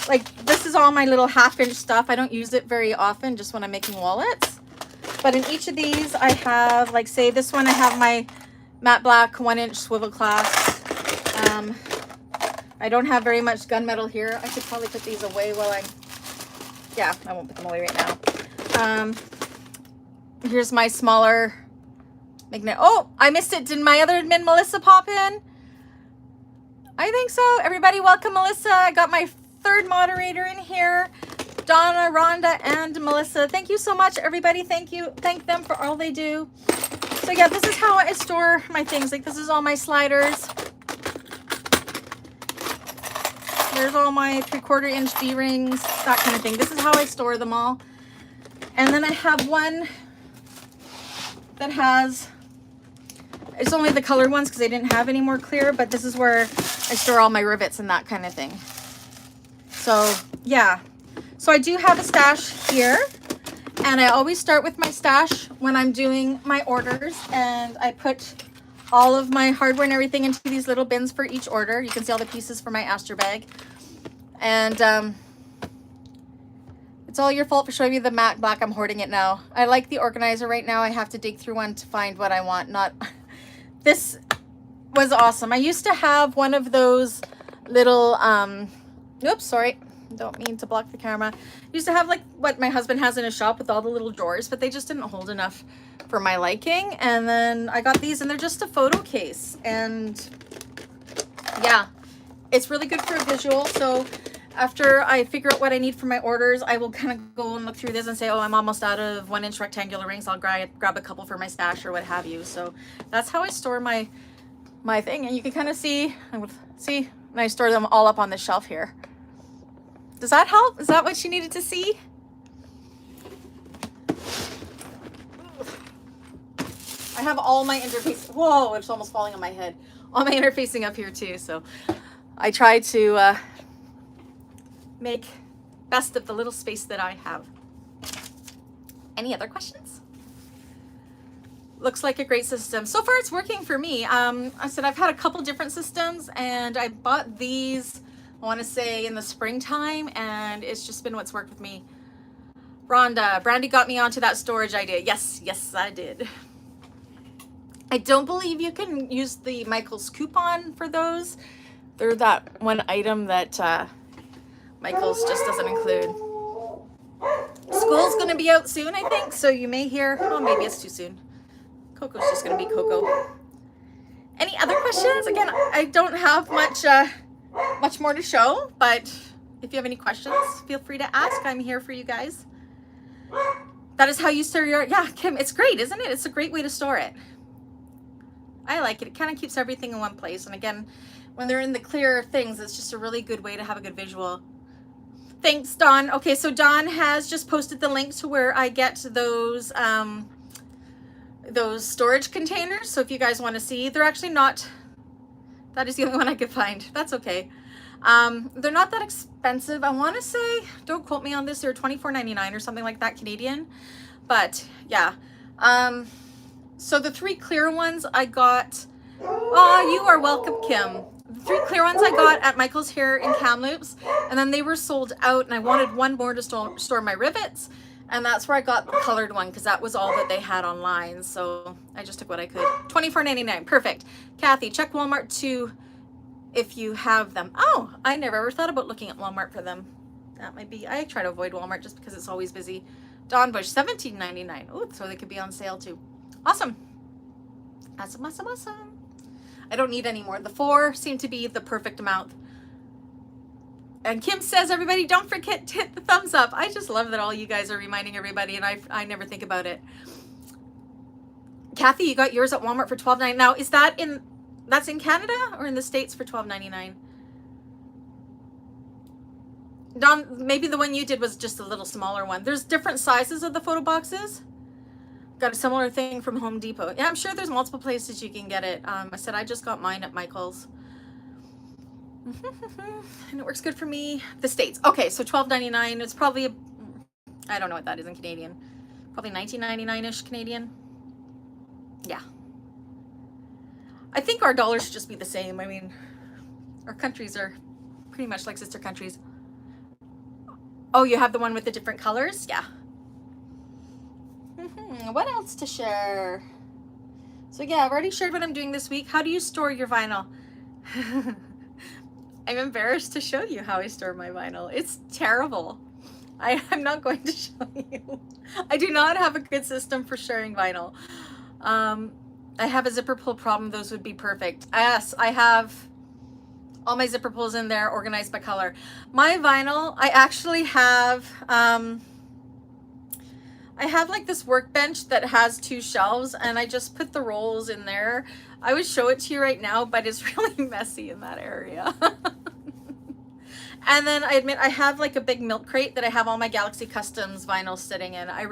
like this is all my little 1/2-inch stuff. I don't use it very often, just when I'm making wallets. But in each of these I have, like, say this one, I have my matte black 1-inch swivel clasp. I don't have very much gunmetal here. I could probably put these away while yeah, I won't put them away right now. Here's my smaller magnet. Oh, I missed it. Did my other admin Melissa pop in? I think so. Everybody welcome Melissa. I got my 3rd moderator in here. Donna, Rhonda, and Melissa. Thank you so much, everybody. Thank you. Thank them for all they do. So yeah, this is how I store my things. Like, this is all my sliders. There's all my 3/4 inch D-rings, that kind of thing. This is how I store them all. And then I have one that has, it's only the colored ones because I didn't have any more clear, but this is where I store all my rivets and that kind of thing. So yeah, so I do have a stash here. And I always start with my stash when I'm doing my orders, and I put all of my hardware and everything into these little bins for each order. You can see all the pieces for my Aster bag. And it's all your fault for showing you the matte black. I'm hoarding it now. I like the organizer right now. I have to dig through one to find what I want. This was awesome. I used to have one of those little, oops, sorry. Don't mean to block the camera. Used to have like what my husband has in his shop with all the little drawers, but they just didn't hold enough for my liking. And then I got these, and they're just a photo case. And yeah, it's really good for a visual. So after I figure out what I need for my orders, I will kind of go and look through this and say, oh, I'm almost out of 1-inch rectangular rings. I'll grab a couple for my stash or what have you. So that's how I store my thing. And you can kind of see, and I store them all up on the shelf here. Does that help? Is that what you needed to see? I have all my interface. Whoa, it's almost falling on my head. All my interfacing up here too. So I try to make best of the little space that I have. Any other questions? Looks like a great system. So far it's working for me. I said I've had a couple different systems, and I bought these, I want to say, in the springtime, and it's just been what's worked with me. Rhonda, Brandy got me onto that storage idea. Yes, I did. I don't believe you can use the Michael's coupon for those. They're that one item that Michael's just doesn't include. School's going to be out soon, I think, so you may hear, oh, maybe it's too soon. Coco's just going to be Coco. Any other questions? Again, I don't have much more to show, but if you have any questions, feel free to ask. I'm here for you guys. That is how you store your, yeah, Kim, it's great, isn't it? It's a great way to store it. I like it. It kind of keeps everything in one place. And again, when they're in the clear things, it's just a really good way to have a good visual. Thanks, Dawn. Okay, so Dawn has just posted the link to where I get those storage containers. So if you guys want to see, they're actually not, that is the only one I could find. That's okay. They're not that expensive. I want to say, don't quote me on this, they're $24.99 or something like that Canadian. But yeah. So the 3 clear ones I got, oh, you are welcome, Kim. The 3 clear ones I got at Michael's here in Kamloops, and then they were sold out, and I wanted one more to store my rivets, and that's where I got the colored one, because that was all that they had online, so I just took what I could. $24.99, perfect. Kathy, check Walmart too if you have them. Oh, I never ever thought about looking at Walmart for them. That might be, I try to avoid Walmart just because it's always busy. Dawn Bush, $17.99. Oh, so they could be on sale too. Awesome. Awesome, awesome, awesome. I don't need any more. The 4 seem to be the perfect amount. And Kim says, everybody, don't forget to hit the thumbs up. I just love that all you guys are reminding everybody, and I never think about it. Kathy, you got yours at Walmart for $12.99. Now, is that that's in Canada or in the States for $12.99? Don, maybe the one you did was just a little smaller one. There's different sizes of the photo boxes. Got a similar thing from Home Depot. Yeah, I'm sure there's multiple places you can get it. I said I just got mine at Michael's. And it works good for me. The States. Okay, so $12.99. It's probably, I don't know what that is in Canadian. Probably $19.99-ish Canadian. Yeah. I think our dollars should just be the same. I mean, our countries are pretty much like sister countries. Oh, you have the one with the different colors? Yeah. What else to share? So yeah, I've already shared what I'm doing this week. How do you store your vinyl? I'm embarrassed to show you how I store my vinyl. It's terrible. I'm not going to show you. I do not have a good system for sharing vinyl. I have a zipper pull problem. Those would be perfect. Yes, I have all my zipper pulls in there organized by color. My vinyl, I actually have, I have like this workbench that has 2 shelves, and I just put the rolls in there. I would show it to you right now, but it's really messy in that area. And then I admit I have like a big milk crate that I have all my Galaxy Customs vinyl sitting in. I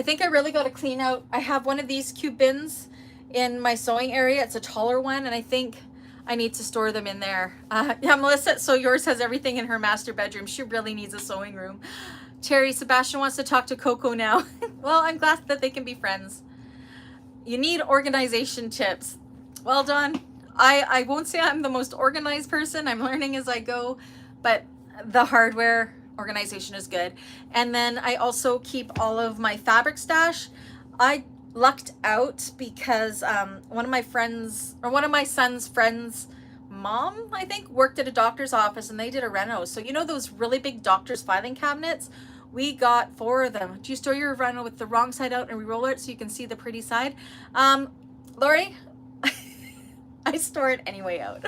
think I really got to clean out. I have one of these cube bins in my sewing area. It's a taller one, and I think I need to store them in there. Yeah, Melissa, so yours has everything in her master bedroom. She really needs a sewing room. Terry, Sebastian wants to talk to Coco now. Well, I'm glad that they can be friends. You need organization tips. Well done. I won't say I'm the most organized person. I'm learning as I go, but the hardware organization is good. And then I also keep all of my fabric stash. I lucked out because one of my son's friends' mom, I think, worked at a doctor's office, and they did a reno. So you know those really big doctor's filing cabinets? We got 4 of them. Do you store your vinyl with the wrong side out and re-roll it so you can see the pretty side? Lori, I store it anyway out.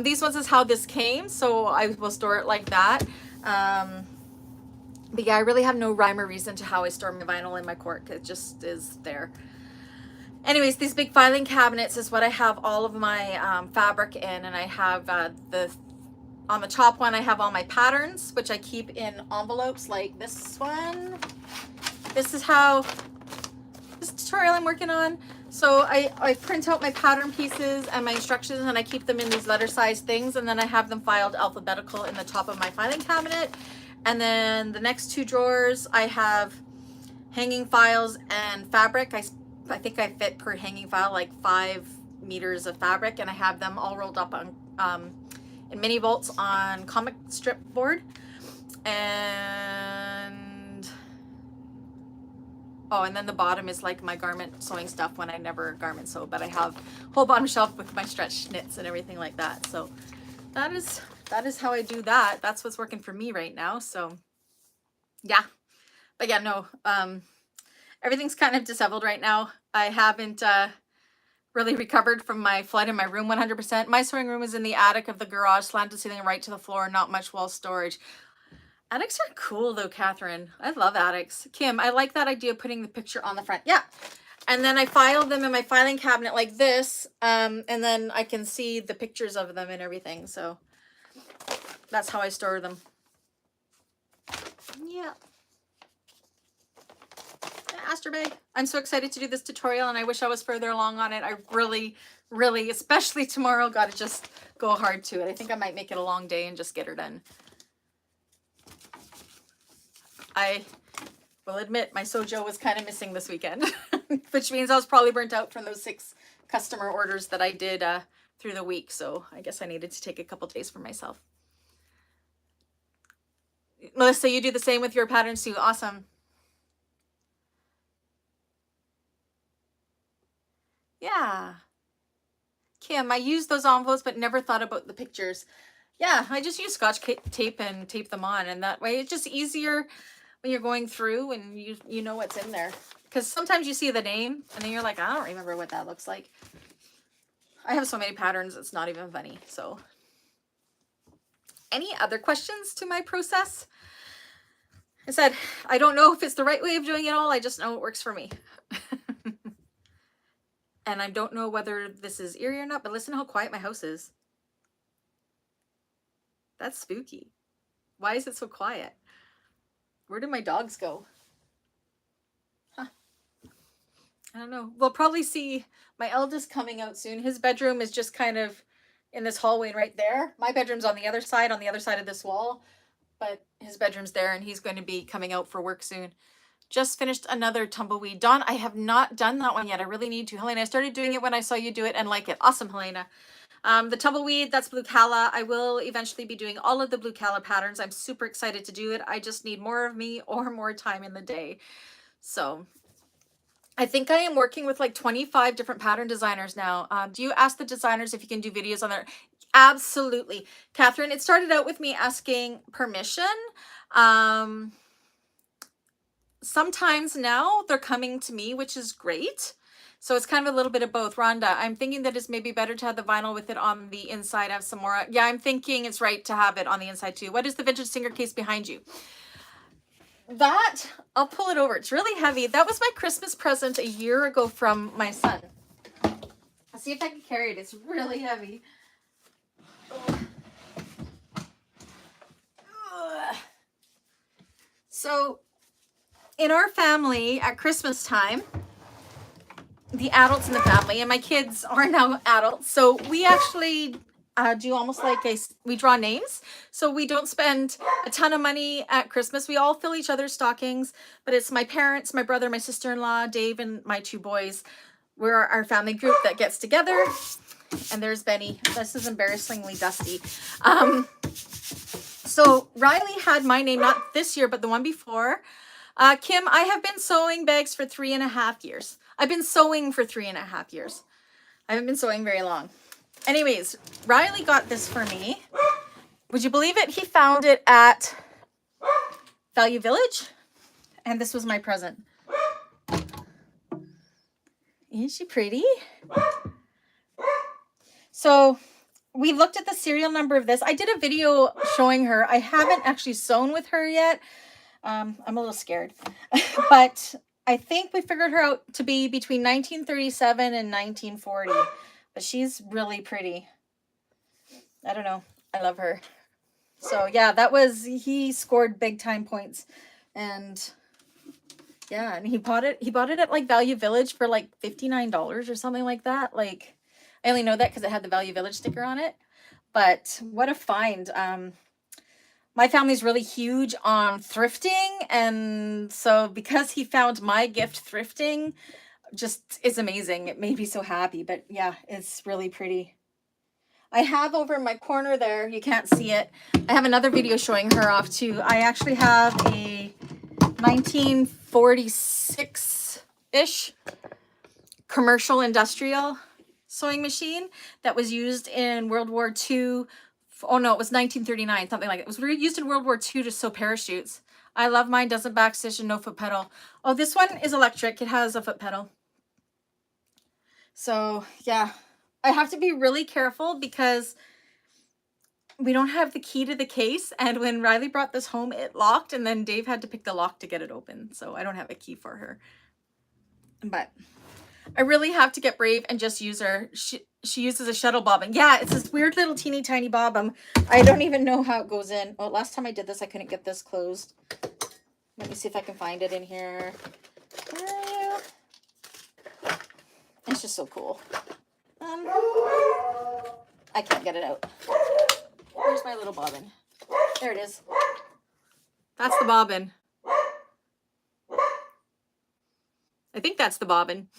These ones is how this came, so I will store it like that. But yeah, I really have no rhyme or reason to how I store my vinyl in my cork. It just is there. Anyways, these big filing cabinets is what I have all of my fabric in, and I have on the top one I have all my patterns, which I keep in envelopes like this one. This is how this tutorial I'm working on. So I print out my pattern pieces and my instructions, and I keep them in these letter size things, and then I have them filed alphabetical in the top of my filing cabinet. And then the next 2 drawers I have hanging files and fabric. I think I fit per hanging file like 5 meters of fabric, and I have them all rolled up on in mini volts on comic strip board. And oh, and then the bottom is like my garment sewing stuff when I never garment sew, but I have a whole bottom shelf with my stretch knits and everything like that. So that is how I do that. That's what's working for me right now. So yeah, but yeah, no, everything's kind of disheveled right now. I haven't really recovered from my flood in my room 100%. My sewing room is in the attic of the garage, slanted ceiling right to the floor, not much wall storage. Attics are cool though, Catherine. I love attics. Kim, I like that idea of putting the picture on the front. Yeah. And then I file them in my filing cabinet like this, and then I can see the pictures of them and everything. So that's how I store them. Yeah. Aster bag. I'm so excited to do this tutorial, and I wish I was further along on it. I really, really, especially tomorrow, got to just go hard to it. I think I might make it a long day and just get her done. I will admit my sojo was kind of missing this weekend, which means I was probably burnt out from those 6 customer orders that I did through the week. So I guess I needed to take a couple days for myself. Melissa, you do the same with your patterns too. Awesome. Yeah. Kim, I used those envelopes but never thought about the pictures. Yeah, I just use Scotch tape and tape them on, and that way it's just easier when you're going through and you know what's in there. Because sometimes you see the name and then you're like, I don't remember what that looks like. I have so many patterns, it's not even funny. So any other questions to my process? I said, I don't know if it's the right way of doing it all. I just know it works for me. And I don't know whether this is eerie or not, but listen how quiet my house is. That's spooky. Why is it so quiet? Where did my dogs go? Huh. I don't know. We'll probably see my eldest coming out soon. His bedroom is just kind of in this hallway right there. My bedroom's on the other side of this wall, but his bedroom's there, and he's going to be coming out for work soon. Just finished another tumbleweed. Dawn, I have not done that one yet. I really need to. Helena, I started doing it when I saw you do it and like it. Awesome, Helena. The tumbleweed, that's blue calla. I will eventually be doing all of the blue calla patterns. I'm super excited to do it. I just need more of me or more time in the day. So I think I am working with like 25 different pattern designers now. Do you ask the designers if you can do videos on there? Absolutely. Catherine, it started out with me asking permission. Sometimes now they're coming to me, which is great. So it's kind of a little bit of both. Rhonda, I'm thinking that it's maybe better to have the vinyl with it on the inside. I have some more. Yeah, I'm thinking it's right to have it on the inside too. What is the vintage singer case behind you? That, I'll pull it over. It's really heavy. That was my Christmas present a year ago from my son. I'll see if I can carry it. It's really heavy. So in our family at Christmas time, the adults in the family, and my kids are now adults, so we actually do almost like we draw names. So we don't spend a ton of money at Christmas. We all fill each other's stockings, but it's my parents, my brother, my sister-in-law, Dave, and my 2 boys. We're our family group that gets together. And there's Benny. This is embarrassingly dusty. So Riley had my name, not this year, but the one before. Kim, I have been sewing bags for 3.5 years. I've been sewing for 3.5 years. I haven't been sewing very long. Anyways, Riley got this for me. Would you believe it? He found it at Value Village. And this was my present. Isn't she pretty? So we looked at the serial number of this. I did a video showing her. I haven't actually sewn with her yet. I'm a little scared. But I think we figured her out to be between 1937 and 1940. But she's really pretty. I don't know. I love her. So yeah, he scored big time points. And yeah, and he bought it at like Value Village for like $59 or something like that. Like, I only know that because it had the Value Village sticker on it. But what a find. My family's really huge on thrifting, and so because he found my gift thrifting, just is amazing. It made me so happy. But yeah, it's really pretty. I have over in my corner there, you can't see it, I have another video showing her off too. I actually have a 1946-ish commercial industrial sewing machine that was used in World War II. Oh no, it was 1939, something like that. It was used in World War II to sew parachutes. I love mine, doesn't backstitch and no foot pedal. Oh, this one is electric. It has a foot pedal. So yeah, I have to be really careful because we don't have the key to the case. And when Riley brought this home, it locked, and then Dave had to pick the lock to get it open. So I don't have a key for her. But I really have to get brave and just use her. She uses a shuttle bobbin. Yeah, it's this weird little teeny tiny bobbin. I don't even know how it goes in. Well, last time I did this, I couldn't get this closed. Let me see if I can find it in here. Where are you? It's just so cool. I can't get it out. Where's my little bobbin? There it is. That's the bobbin. I think that's the bobbin.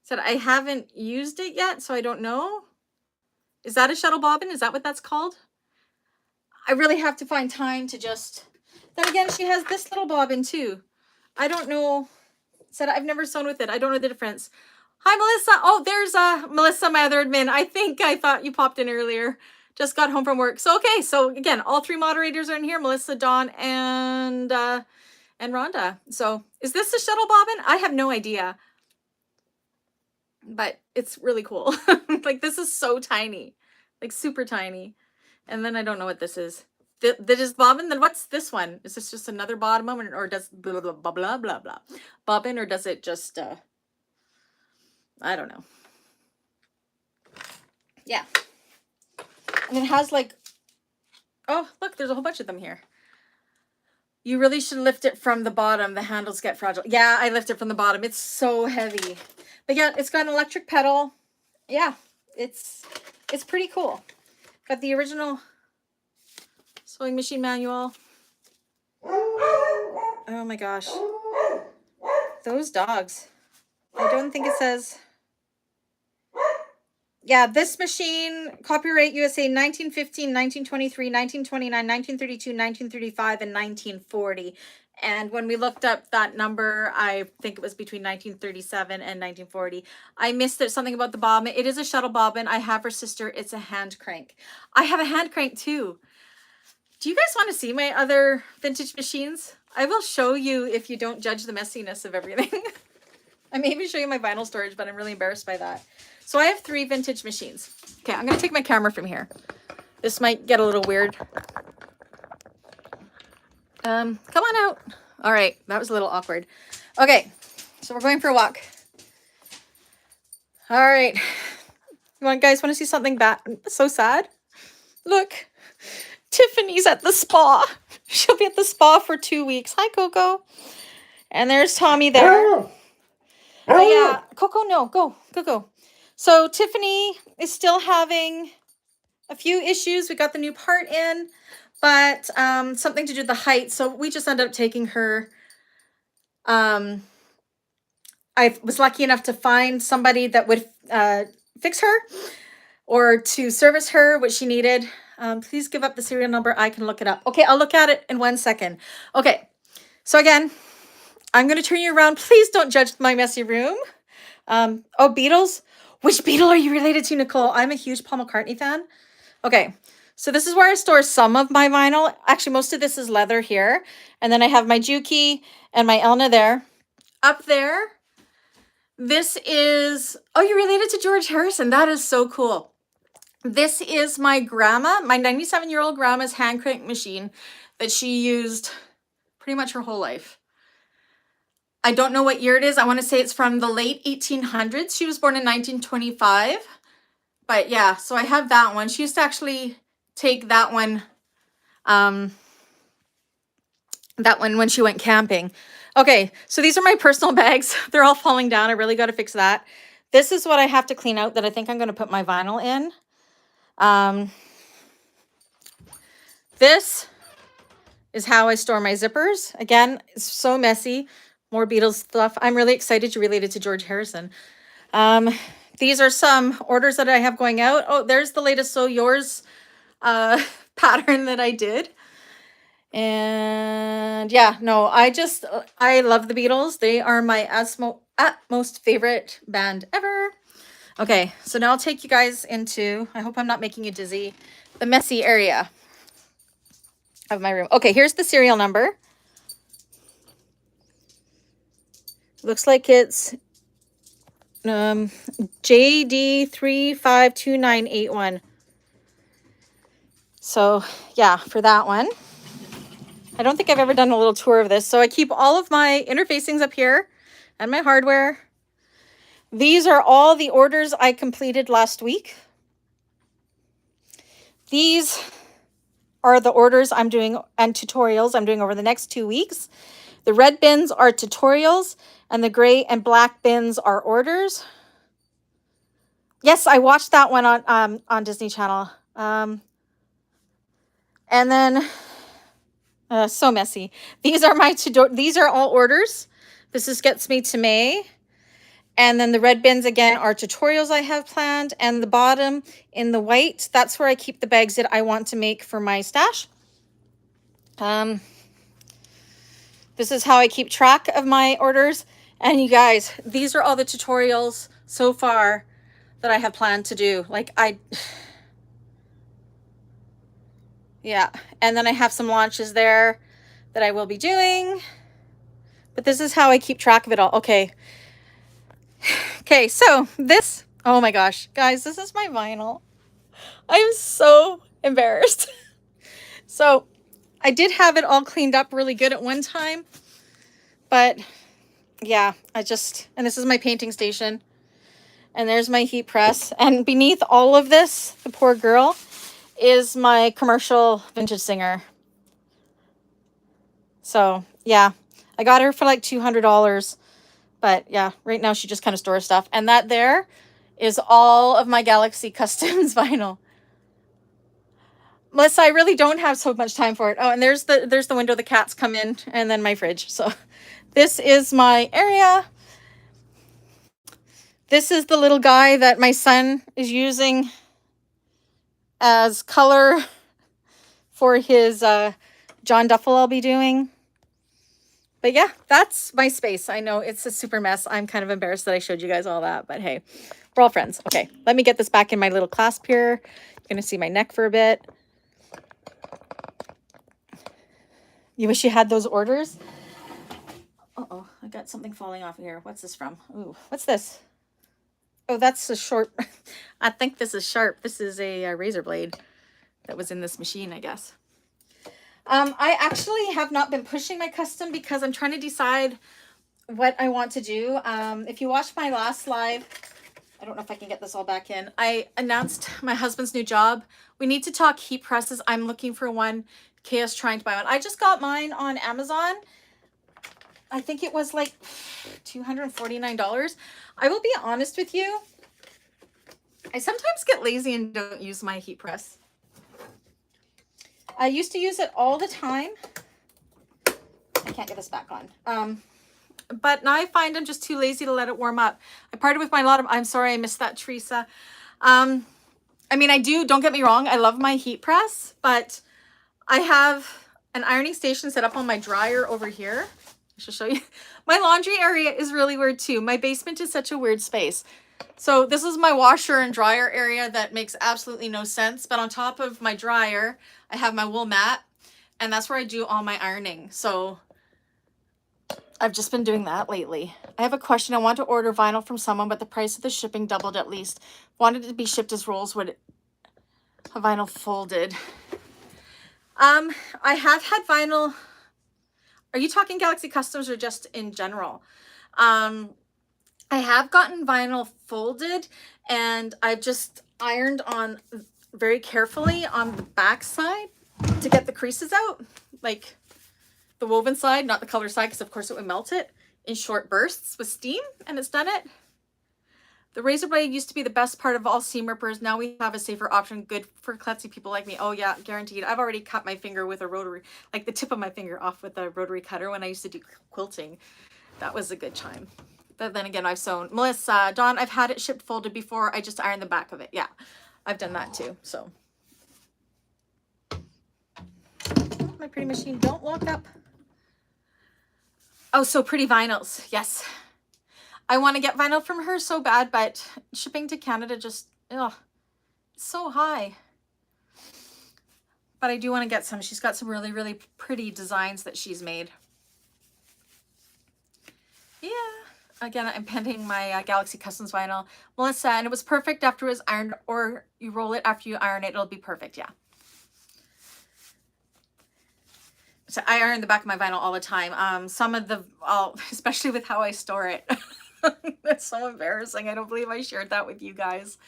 Said I haven't used it yet, so I don't know. Is that a shuttle bobbin? Is that what that's called? I really have to find time to just... Then again, she has this little bobbin too. I don't know. Said I've never sewn with it. I don't know the difference. Hi, Melissa. Oh, there's Melissa, my other admin. I thought you popped in earlier. Just got home from work. So, okay. So again, all three moderators are in here. Melissa, Dawn, and Rhonda. So is this a shuttle bobbin? I have no idea. But it's really cool. Like, this is so tiny, like super tiny. And then I don't know what this is. That is bobbin. Then what's this one? Is this just another bottom or does blah, blah, blah, blah, blah, blah. Bobbin, or does it just, I don't know. Yeah. And it has like, oh, look, there's a whole bunch of them here. You really should lift it from the bottom. The handles get fragile. Yeah, I lift it from the bottom. It's so heavy. But yeah, it's got an electric pedal. Yeah, it's pretty cool. Got the original sewing machine manual. Oh my gosh. Those dogs. I don't think it says... Yeah, this machine, copyright USA 1915, 1923, 1929, 1932, 1935, and 1940. And when we looked up that number, I think it was between 1937 and 1940. I missed it, something about the bobbin. It is a shuttle bobbin. I have her sister. It's a hand crank. I have a hand crank too. Do you guys want to see my other vintage machines? I will show you if you don't judge the messiness of everything. I may even show you my vinyl storage, but I'm really embarrassed by that. So I have 3 vintage machines. Okay, I'm going to take my camera from here. This might get a little weird. Come on out. All right, that was a little awkward. Okay, so we're going for a walk. All right. You guys want to see something so sad? Look, Tiffany's at the spa. She'll be at the spa for 2 weeks. Hi, Coco. And there's Tommy there. Oh, yeah. Coco, no. Go. So Tiffany is still having a few issues. We got the new part in, but something to do with the height. So we just ended up taking her. I was lucky enough to find somebody that would fix her or to service her what she needed. Please give up the serial number. I can look it up. Okay, I'll look at it in 1 second. Okay, so again, I'm going to turn you around. Please don't judge my messy room. Oh, Beatles. Which Beatle are you related to, Nicole? I'm a huge Paul McCartney fan. Okay, so this is where I store some of my vinyl. Actually, most of this is leather here. And then I have my Juki and my Elna there. Up there, this is... Oh, you're related to George Harrison. That is so cool. This is my grandma, my 97-year-old grandma's hand crank machine that she used pretty much her whole life. I don't know what year it is. I want to say it's from the late 1800s. She was born in 1925. But yeah, so I have that one. She used to actually take that one when she went camping. Okay, so these are my personal bags. They're all falling down. I really got to fix that. This is what I have to clean out that I think I'm going to put my vinyl in. This is how I store my zippers. Again, it's so messy. More Beatles stuff. I'm really excited you're related to George Harrison. These are some orders that I have going out. Oh, there's the latest Sew Yours pattern that I did. And yeah, no, I love the Beatles. They are my utmost favorite band ever. Okay, so now I'll take you guys into, I hope I'm not making you dizzy, the messy area of my room. Okay, here's the serial number. Looks like it's JD352981. So yeah, for that one. I don't think I've ever done a little tour of this. So I keep all of my interfacings up here and my hardware. These are all the orders I completed last week. These are the orders I'm doing and tutorials I'm doing over the next 2 weeks. The red bins are tutorials and the gray and black bins are orders. Yes, I watched that one on Disney Channel. And then so messy. These are these are all orders. This gets me to May. And then the red bins again are tutorials I have planned. And the bottom in the white, that's where I keep the bags that I want to make for my stash. This is how I keep track of my orders. And you guys, these are all the tutorials so far that I have planned to do. Yeah. And then I have some launches there that I will be doing. But this is how I keep track of it all. Okay. Okay, so this, oh my gosh, guys, this is my vinyl. I'm so embarrassed. So I did have it all cleaned up really good at one time, but yeah, and this is my painting station, and there's my heat press, and beneath all of this, the poor girl, is my commercial vintage singer. So yeah, I got her for like $200. But yeah, right now she just kind of stores stuff. And that there is all of my Galaxy Customs vinyl. Melissa, I really don't have so much time for it. Oh, and there's the window the cats come in, and then my fridge. So this is my area. This is the little guy that my son is using as color for his John Duffel I'll be doing. But yeah, that's my space. I know it's a super mess. I'm kind of embarrassed that I showed you guys all that, but hey, we're all friends. Okay, let me get this back in my little clasp here. You're going to see my neck for a bit. You wish you had those orders? Uh-oh, I got something falling off here. What's this from? Ooh, what's this? Oh, that's a short. I think this is sharp. This is a razor blade that was in this machine, I guess. I actually have not been pushing my custom because I'm trying to decide what I want to do. If you watched my last live, I don't know if I can get this all back in. I announced my husband's new job. We need to talk heat presses. I'm looking for one. Kaya's trying to buy one. I just got mine on Amazon. I think it was like $249. I will be honest with you. I sometimes get lazy and don't use my heat press. I used to use it all the time. I can't get this back on. But now I find I'm just too lazy to let it warm up. I parted with I'm sorry, I missed that, Teresa. I mean, don't get me wrong. I love my heat press, but I have an ironing station set up on my dryer over here. I should show you. My laundry area is really weird too. My basement is such a weird space. So this is my washer and dryer area that makes absolutely no sense. But on top of my dryer, I have my wool mat, and that's where I do all my ironing. So I've just been doing that lately. I have a question. I want to order vinyl from someone, but the price of the shipping doubled at least. Wanted it to be shipped as rolls. Would a vinyl folded? I have had vinyl. Are you talking Galaxy Customs or just in general? I have gotten vinyl folded, and I've just ironed on very carefully on the back side to get the creases out, like the woven side, not the color side, because of course it would melt it in short bursts with steam, and it's done it. The razor blade used to be the best part of all seam rippers. Now we have a safer option, good for klutzy people like me. Oh yeah, guaranteed. I've already cut my finger with a rotary, like the tip of my finger off with a rotary cutter when I used to do quilting. That was a good time. But then again, I've sewn. Melissa, Dawn, I've had it shipped folded before. I just ironed the back of it. Yeah, I've done that too. So my pretty machine, don't lock up. Oh, so pretty vinyls. Yes. I want to get vinyl from her so bad, but shipping to Canada just, ugh, so high. But I do want to get some. She's got some really, really pretty designs that she's made. Yeah. Again, I'm pending my Galaxy Customs vinyl. Melissa, and it was perfect after it was ironed, or you roll it after you iron it. It'll be perfect. Yeah. So I iron the back of my vinyl all the time. Some of the, especially with how I store it. That's so embarrassing. I don't believe I shared that with you guys.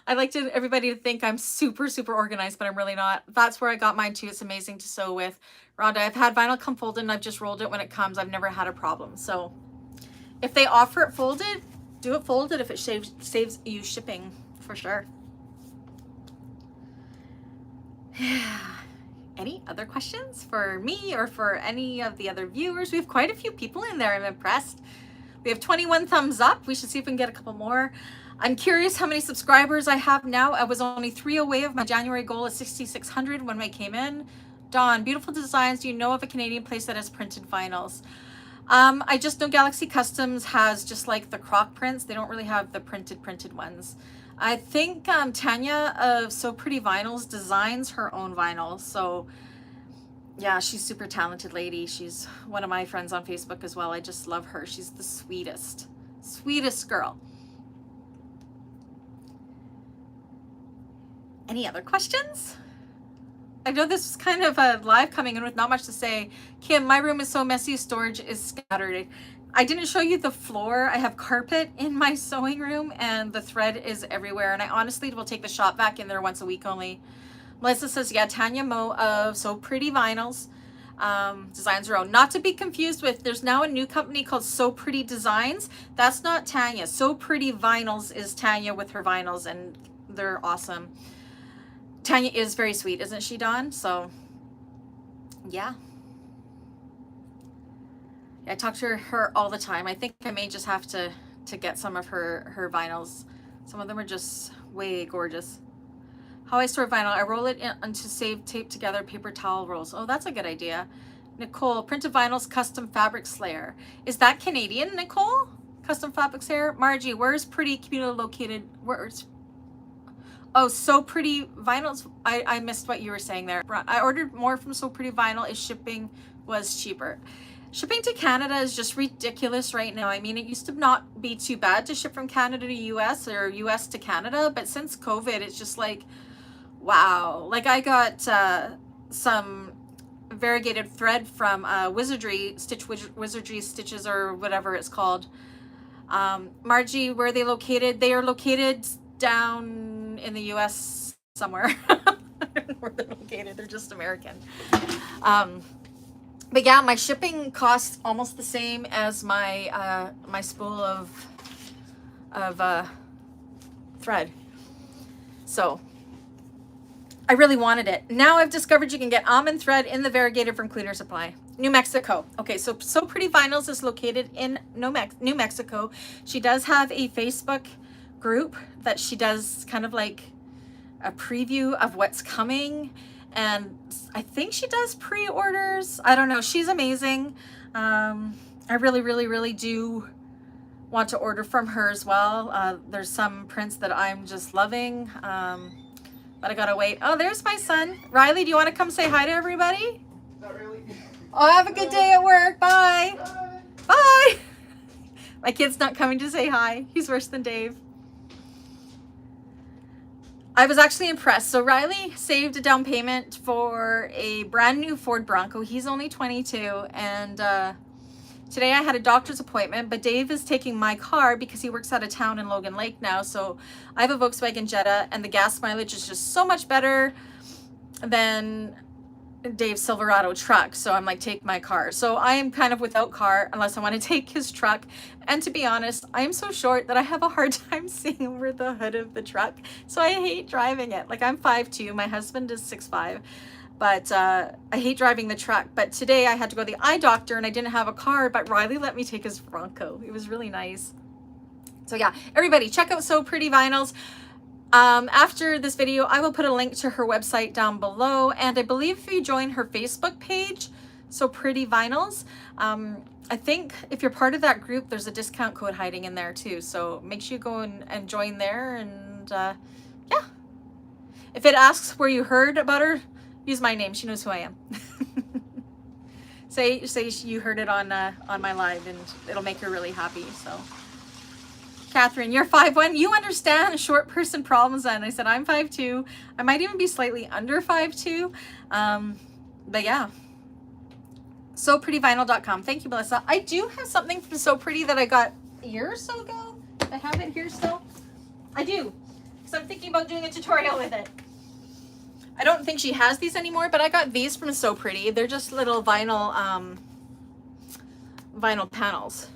I like everybody to think I'm super, super organized, but I'm really not. That's where I got mine too. It's amazing to sew with. Rhonda, I've had vinyl come folded and I've just rolled it when it comes. I've never had a problem. So if they offer it folded, do it folded if it saves you shipping, for sure. Any other questions for me or for any of the other viewers? We have quite a few people in there. I'm impressed. We have 21 thumbs up. We should see if we can get a couple more. I'm curious how many subscribers I have now. I was only 3 away of my January goal of 6,600 when I came in. Dawn, beautiful designs. Do you know of a Canadian place that has printed vinyls? I just know Galaxy Customs has just like the croc prints. They don't really have the printed ones. I think Tanya of So Pretty Vinyls designs her own vinyl. So yeah, she's super talented lady. She's one of my friends on Facebook as well. I just love her. She's the sweetest girl. Any other questions? I know this is kind of a live coming in with not much to say. Kim, my room is so messy, storage is scattered. I didn't show you the floor. I have carpet in my sewing room and the thread is everywhere. And I honestly will take the shop vac in there once a week only. Melissa says, yeah, Tanya Moe of So Pretty Vinyls designs her own. Not to be confused with, there's now a new company called So Pretty Designs. That's not Tanya. So Pretty Vinyls is Tanya with her vinyls and they're awesome. Tanya is very sweet, isn't she, Dawn? So, yeah. I talk to her all the time. I think I may just have to get some of her vinyls. Some of them are just way gorgeous. How I store vinyl, I roll it into save tape together paper towel rolls. Oh, that's a good idea. Nicole, Printed Vinyls Custom Fabric Slayer. Is that Canadian, Nicole? Custom Fabric Slayer? Margie, where's Pretty Community located? Where's... Oh, So Pretty Vinyls. I missed what you were saying there. I ordered more from So Pretty Vinyl if shipping was cheaper. Shipping to Canada is just ridiculous right now. I mean, it used to not be too bad to ship from Canada to US or US to Canada, but since COVID, it's just like, wow. Like I got some variegated thread from Wizardry Stitches or whatever it's called. Margie, where are they located? They are located down in the US somewhere. I don't know where they're located. They're just American. But yeah, my shipping costs almost the same as my my spool of thread. So I really wanted it. Now I've discovered you can get almond thread in the variegated from Cleaner Supply. New Mexico. Okay, so Pretty Vinyls is located in New Mexico. She does have a Facebook group that she does kind of like a preview of what's coming. And I think she does pre-orders. I don't know. She's amazing. I really, really, really do want to order from her as well. There's some prints that I'm just loving. But I gotta wait. Oh, there's my son. Riley, do you want to come say hi to everybody? Not really. Oh, have a good day at work. Bye. Bye. Bye. My kid's not coming to say hi. He's worse than Dave. I was actually impressed. So Riley saved a down payment for a brand new Ford Bronco. He's only 22 and today I had a doctor's appointment, but Dave is taking my car because he works out of town in Logan Lake now. So I have a Volkswagen Jetta and the gas mileage is just so much better than Dave's Silverado truck. So I'm like, take my car. So I am kind of without car unless I want to take his truck. And to be honest, I am so short that I have a hard time seeing over the hood of the truck. So I hate driving it. Like I'm 5'2", my husband is 6'5", but I hate driving the truck. But today I had to go to the eye doctor and I didn't have a car, but Riley let me take his Bronco. It was really nice. So yeah, everybody check out So Pretty Vinyls. After this video, I will put a link to her website down below. And I believe if you join her Facebook page, So Pretty Vinyls, I think if you're part of that group, there's a discount code hiding in there too. So make sure you go and join there. And yeah, if it asks where you heard about her, use my name. She knows who I am. say you heard it on my live and it'll make her really happy. So Catherine, you're 5'1". You understand short person problems. And I said, I'm 5'2". I might even be slightly under 5'2". But yeah. SoPrettyVinyl.com. Thank you, Melissa. I do have something from So Pretty that I got a year or so ago. I have it here still. I do. because I'm thinking about doing a tutorial with it. I don't think she has these anymore, but I got these from So Pretty. They're just little vinyl vinyl panels.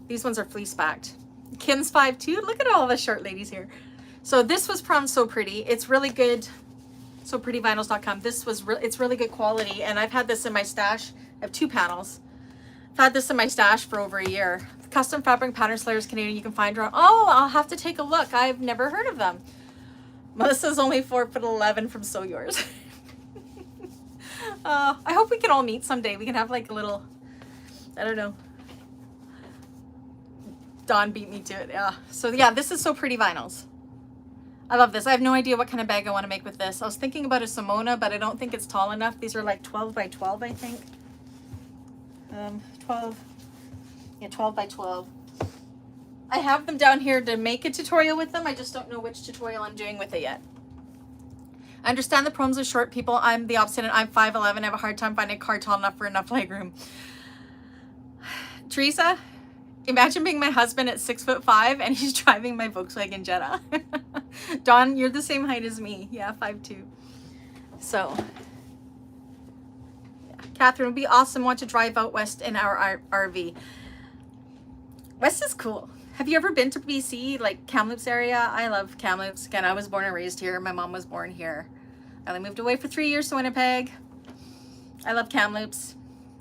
These ones are fleece backed. Kim's 5'2". Look at all the short ladies here. So this was from So Pretty. It's really good. SoPrettyVinyls.com. This was it's really good quality, and I've had this in my stash. I have 2 panels. I've had this in my stash for over a year. Custom Fabric Pattern Slayers Canadian. You can find her on. Oh, I'll have to take a look. I've never heard of them. Melissa's only 4'11" from Sew Yours. I hope we can all meet someday. We can have like a little, I don't know. Dawn beat me to it. Yeah. So yeah, this is So Pretty Vinyls. I love this. I have no idea what kind of bag I want to make with this. I was thinking about a Simona, but I don't think it's tall enough. These are like 12 by 12, I think. 12 by 12. I have them down here to make a tutorial with them. I just don't know which tutorial I'm doing with it yet. I understand the problems with short people. I'm the opposite, and I'm 5'11". I have a hard time finding a car tall enough for enough leg room. Teresa, imagine being my husband at 6'5" and he's driving my Volkswagen Jetta. Dawn, you're the same height as me. Yeah, 5'2". So, yeah. Catherine, would be awesome. Want to drive out west in our RV. West is cool. Have you ever been to BC, like Kamloops area? I love Kamloops. Again, I was born and raised here. My mom was born here. I only moved away for 3 years to Winnipeg. I love Kamloops.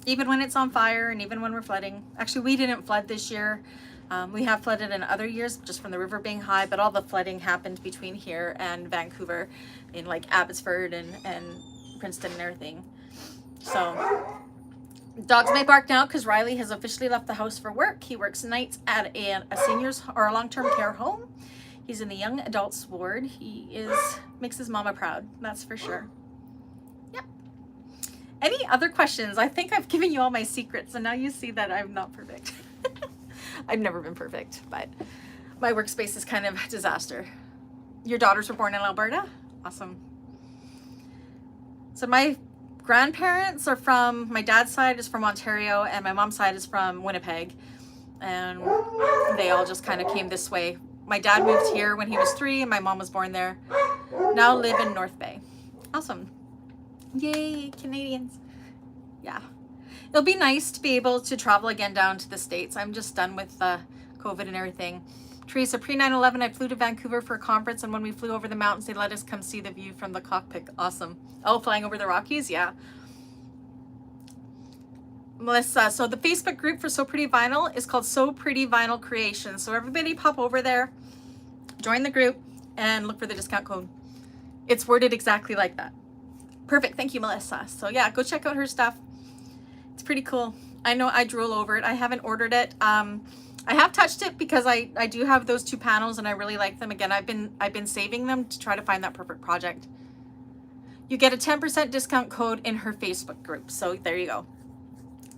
Even when it's on fire and even when we're flooding. Actually, we didn't flood this year. We have flooded in other years just from the river being high, but all the flooding happened between here and Vancouver in like Abbotsford and Princeton and everything. So dogs may bark now because Riley has officially left the house for work. He works nights at a seniors or a long-term care home. He's in the young adults ward. He makes his mama proud, that's for sure. Yep. Any other questions? I think I've given you all my secrets, and now you see that I'm not perfect. I've never been perfect, but my workspace is kind of a disaster. Your daughters were born in Alberta? Awesome. So my grandparents are from, my dad's side is from Ontario, and my mom's side is from Winnipeg. And they all just kind of came this way. My dad moved here when he was 3, and my mom was born there. Now live in North Bay. Awesome. Yay, Canadians. Yeah. It'll be nice to be able to travel again down to the States. I'm just done with COVID and everything. Teresa, pre-9/11, I flew to Vancouver for a conference, and when we flew over the mountains, they let us come see the view from the cockpit. Awesome. Oh, flying over the Rockies? Yeah. Melissa, so the Facebook group for So Pretty Vinyl is called So Pretty Vinyl Creations. So everybody pop over there, join the group, and look for the discount code. It's worded exactly like that. Perfect. Thank you, Melissa. So yeah, go check out her stuff. It's pretty cool. I know I drool over it. I haven't ordered it. I have touched it because I do have those 2 panels and I really like them. Again, I've been saving them to try to find that perfect project. You get a 10% discount code in her Facebook group. So there you go.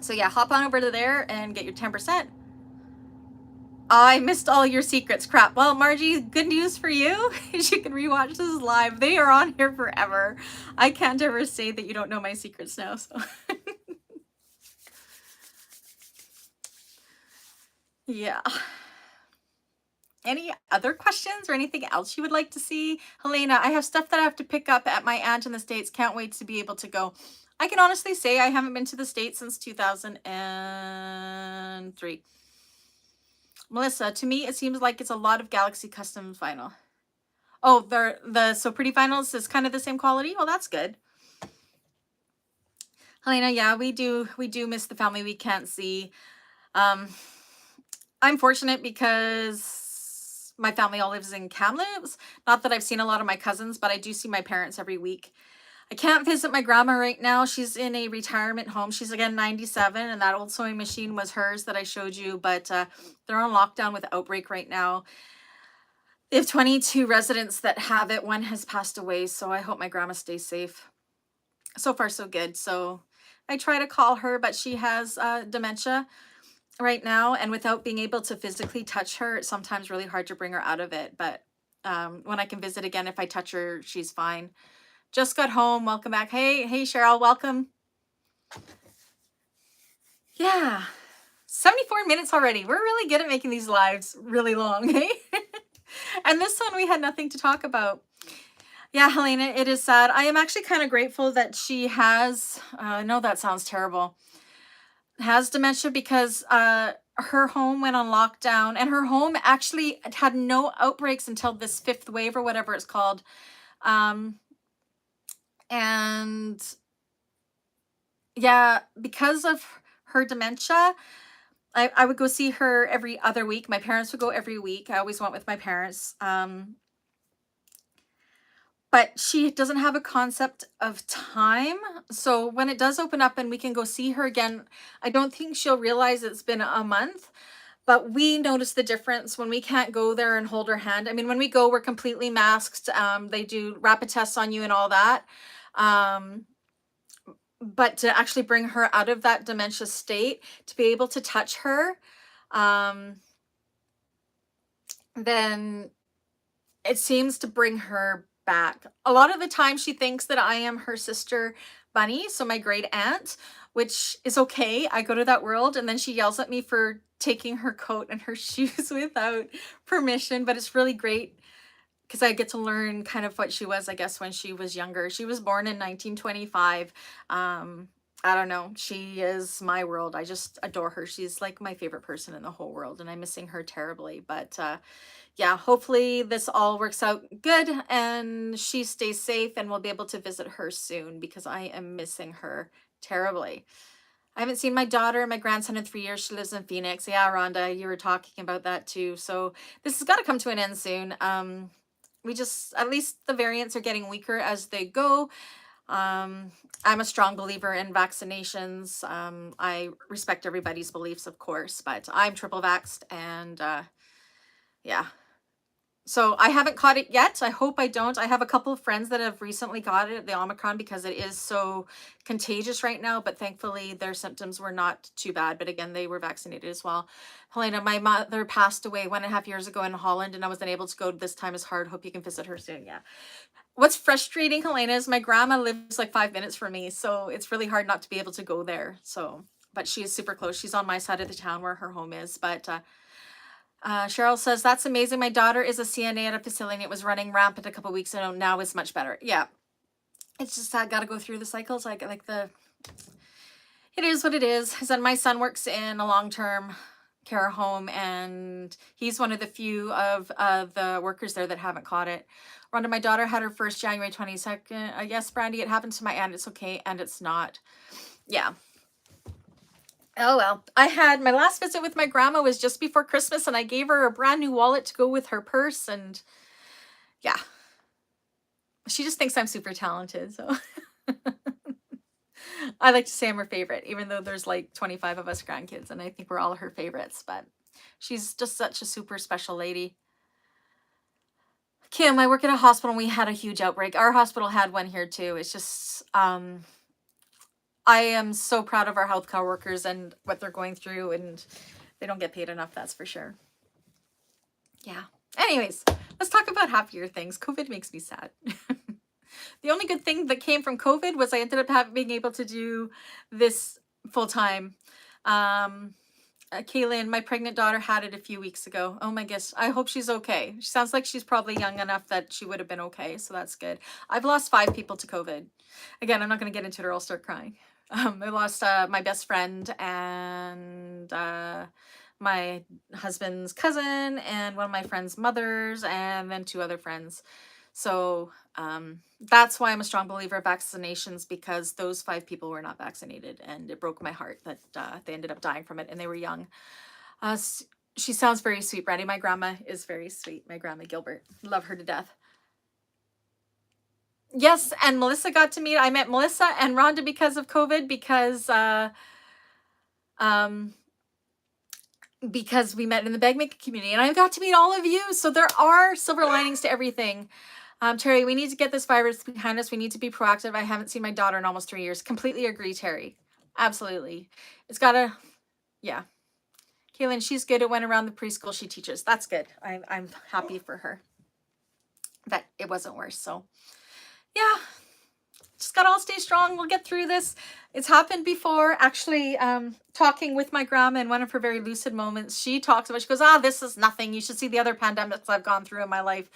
So yeah, hop on over to there and get your 10%. I missed all your secrets. Crap. Well, Margie, good news for you. You can rewatch this live. They are on here forever. I can't ever say that you don't know my secrets now. So. Yeah. Any other questions or anything else you would like to see? Helena, I have stuff that I have to pick up at my aunt in the States. Can't wait to be able to go. I can honestly say I haven't been to the States since 2003. Melissa, to me, it seems like it's a lot of Galaxy Custom vinyl. Oh, the So Pretty Vinyls is kind of the same quality? Well, that's good. Helena, yeah, we do miss the family we can't see. I'm fortunate because my family all lives in Kamloops. Not that I've seen a lot of my cousins, but I do see my parents every week. I can't visit my grandma right now. She's in a retirement home. She's again 97, and that old sewing machine was hers that I showed you, but they're on lockdown with outbreak right now. They have 22 residents that have it. One has passed away, so I hope my grandma stays safe. So far, so good. So I try to call her, but she has dementia right now, and without being able to physically touch her, it's sometimes really hard to bring her out of it. But when I can visit again, if I touch her, she's fine. Just got home. Welcome back. Hey Cheryl, welcome. Yeah, 74 minutes already. We're really good at making these lives really long, hey? And this one we had nothing to talk about. Yeah, Helena, it is sad. I am actually kind of grateful that she has, I know that sounds terrible, has dementia because her home went on lockdown and her home actually had no outbreaks until this fifth wave or whatever it's called. Um, and yeah, because of her dementia, I would go see her every other week. My parents would go every week. I always went with my parents. But she doesn't have a concept of time. So when it does open up and we can go see her again, I don't think she'll realize it's been a month. But we notice the difference when we can't go there and hold her hand. I mean, when we go, we're completely masked. They do rapid tests on you and all that. But to actually bring her out of that dementia state, to be able to touch her, then it seems to bring her back. A lot of the time she thinks that I am her sister Bunny, so my great aunt, which is okay. I go to that world and then she yells at me for taking her coat and her shoes without permission, but it's really great because I get to learn kind of what she was, I guess, when she was younger. She was born in 1925. I don't know. She is my world. I just adore her. She's like my favorite person in the whole world, and I'm missing her terribly. But yeah, hopefully this all works out good and she stays safe and we'll be able to visit her soon because I am missing her terribly. I haven't seen my daughter and my grandson in 3 years. She lives in Phoenix. Yeah, Rhonda, you were talking about that too. So this has got to come to an end soon. We just, at least the variants are getting weaker as they go. I'm a strong believer in vaccinations. I respect everybody's beliefs, of course, but I'm triple vaxxed and yeah. So I haven't caught it yet. I hope I don't. I have a couple of friends that have recently got it, the Omicron, because it is so contagious right now. But thankfully, their symptoms were not too bad. But again, they were vaccinated as well. Helena, my mother passed away 1.5 years ago in Holland, and I wasn't able to go. This time is hard. Hope you can visit her soon. Yeah. What's frustrating, Helena, is my grandma lives like 5 minutes from me. So it's really hard not to be able to go there. So, but she is super close. She's on my side of the town where her home is. But Cheryl says, that's amazing. My daughter is a CNA at a facility. It was running rampant a couple weeks ago. Now it's much better. Yeah. It's just, I got to go through the cycles. It is what it is. And my son works in a long-term care home and he's one of the few of the workers there that haven't caught it. Rhonda, my daughter had her first January 22nd. Yes, Brandy, it happened to my aunt. It's okay. And it's not. Yeah. Oh, well, I had my last visit with my grandma was just before Christmas and I gave her a brand new wallet to go with her purse. And yeah, she just thinks I'm super talented. So I like to say I'm her favorite, even though there's like 25 of us grandkids and I think we're all her favorites, but she's just such a super special lady. Kim, I work at a hospital and we had a huge outbreak. Our hospital had one here too. It's just, I am so proud of our healthcare workers and what they're going through, and they don't get paid enough, that's for sure. Yeah. Anyways, let's talk about happier things. COVID makes me sad. The only good thing that came from COVID was I ended up being able to do this full time. Kaylin, my pregnant daughter had it a few weeks ago. Oh my gosh, I hope she's okay. She sounds like she's probably young enough that she would have been okay, so that's good. I've lost 5 people to COVID. Again, I'm not going to get into it or I'll start crying. I lost my best friend and my husband's cousin and one of my friend's mothers and then 2 other friends. So that's why I'm a strong believer of vaccinations, because those 5 people were not vaccinated and it broke my heart that they ended up dying from it and they were young. She sounds very sweet, Brandy. My grandma is very sweet. My grandma Gilbert. Love her to death. Yes, and Melissa got to meet. I met Melissa and Rhonda because of COVID, because we met in the bagmaker community, and I got to meet all of you. So there are silver linings to everything. Terry, we need to get this virus behind us. We need to be proactive. I haven't seen my daughter in almost 3 years. Completely agree, Terry. Absolutely. It's gotta, yeah. Kaylin, she's good. It went around the preschool she teaches. That's good. I'm happy for her that it wasn't worse. So yeah, just gotta all stay strong. We'll get through this. It's happened before. Actually, talking with my grandma in one of her very lucid moments, she talks about, she goes, this is nothing. You should see the other pandemics I've gone through in my life.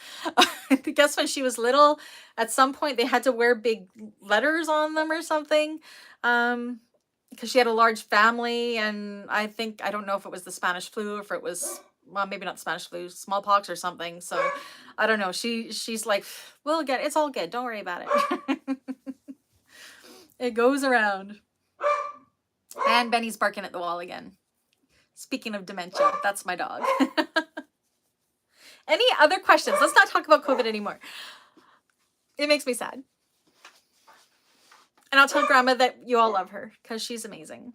I guess when she was little, at some point they had to wear big letters on them or something. Because she had a large family, and I don't know if it was the Spanish flu or if it was, well, maybe not Spanish flu, smallpox or something. So I don't know. She's like, it's all good. Don't worry about it. It goes around. And Benny's barking at the wall again. Speaking of dementia, that's my dog. Any other questions? Let's not talk about COVID anymore. It makes me sad. And I'll tell Grandma that you all love her because she's amazing.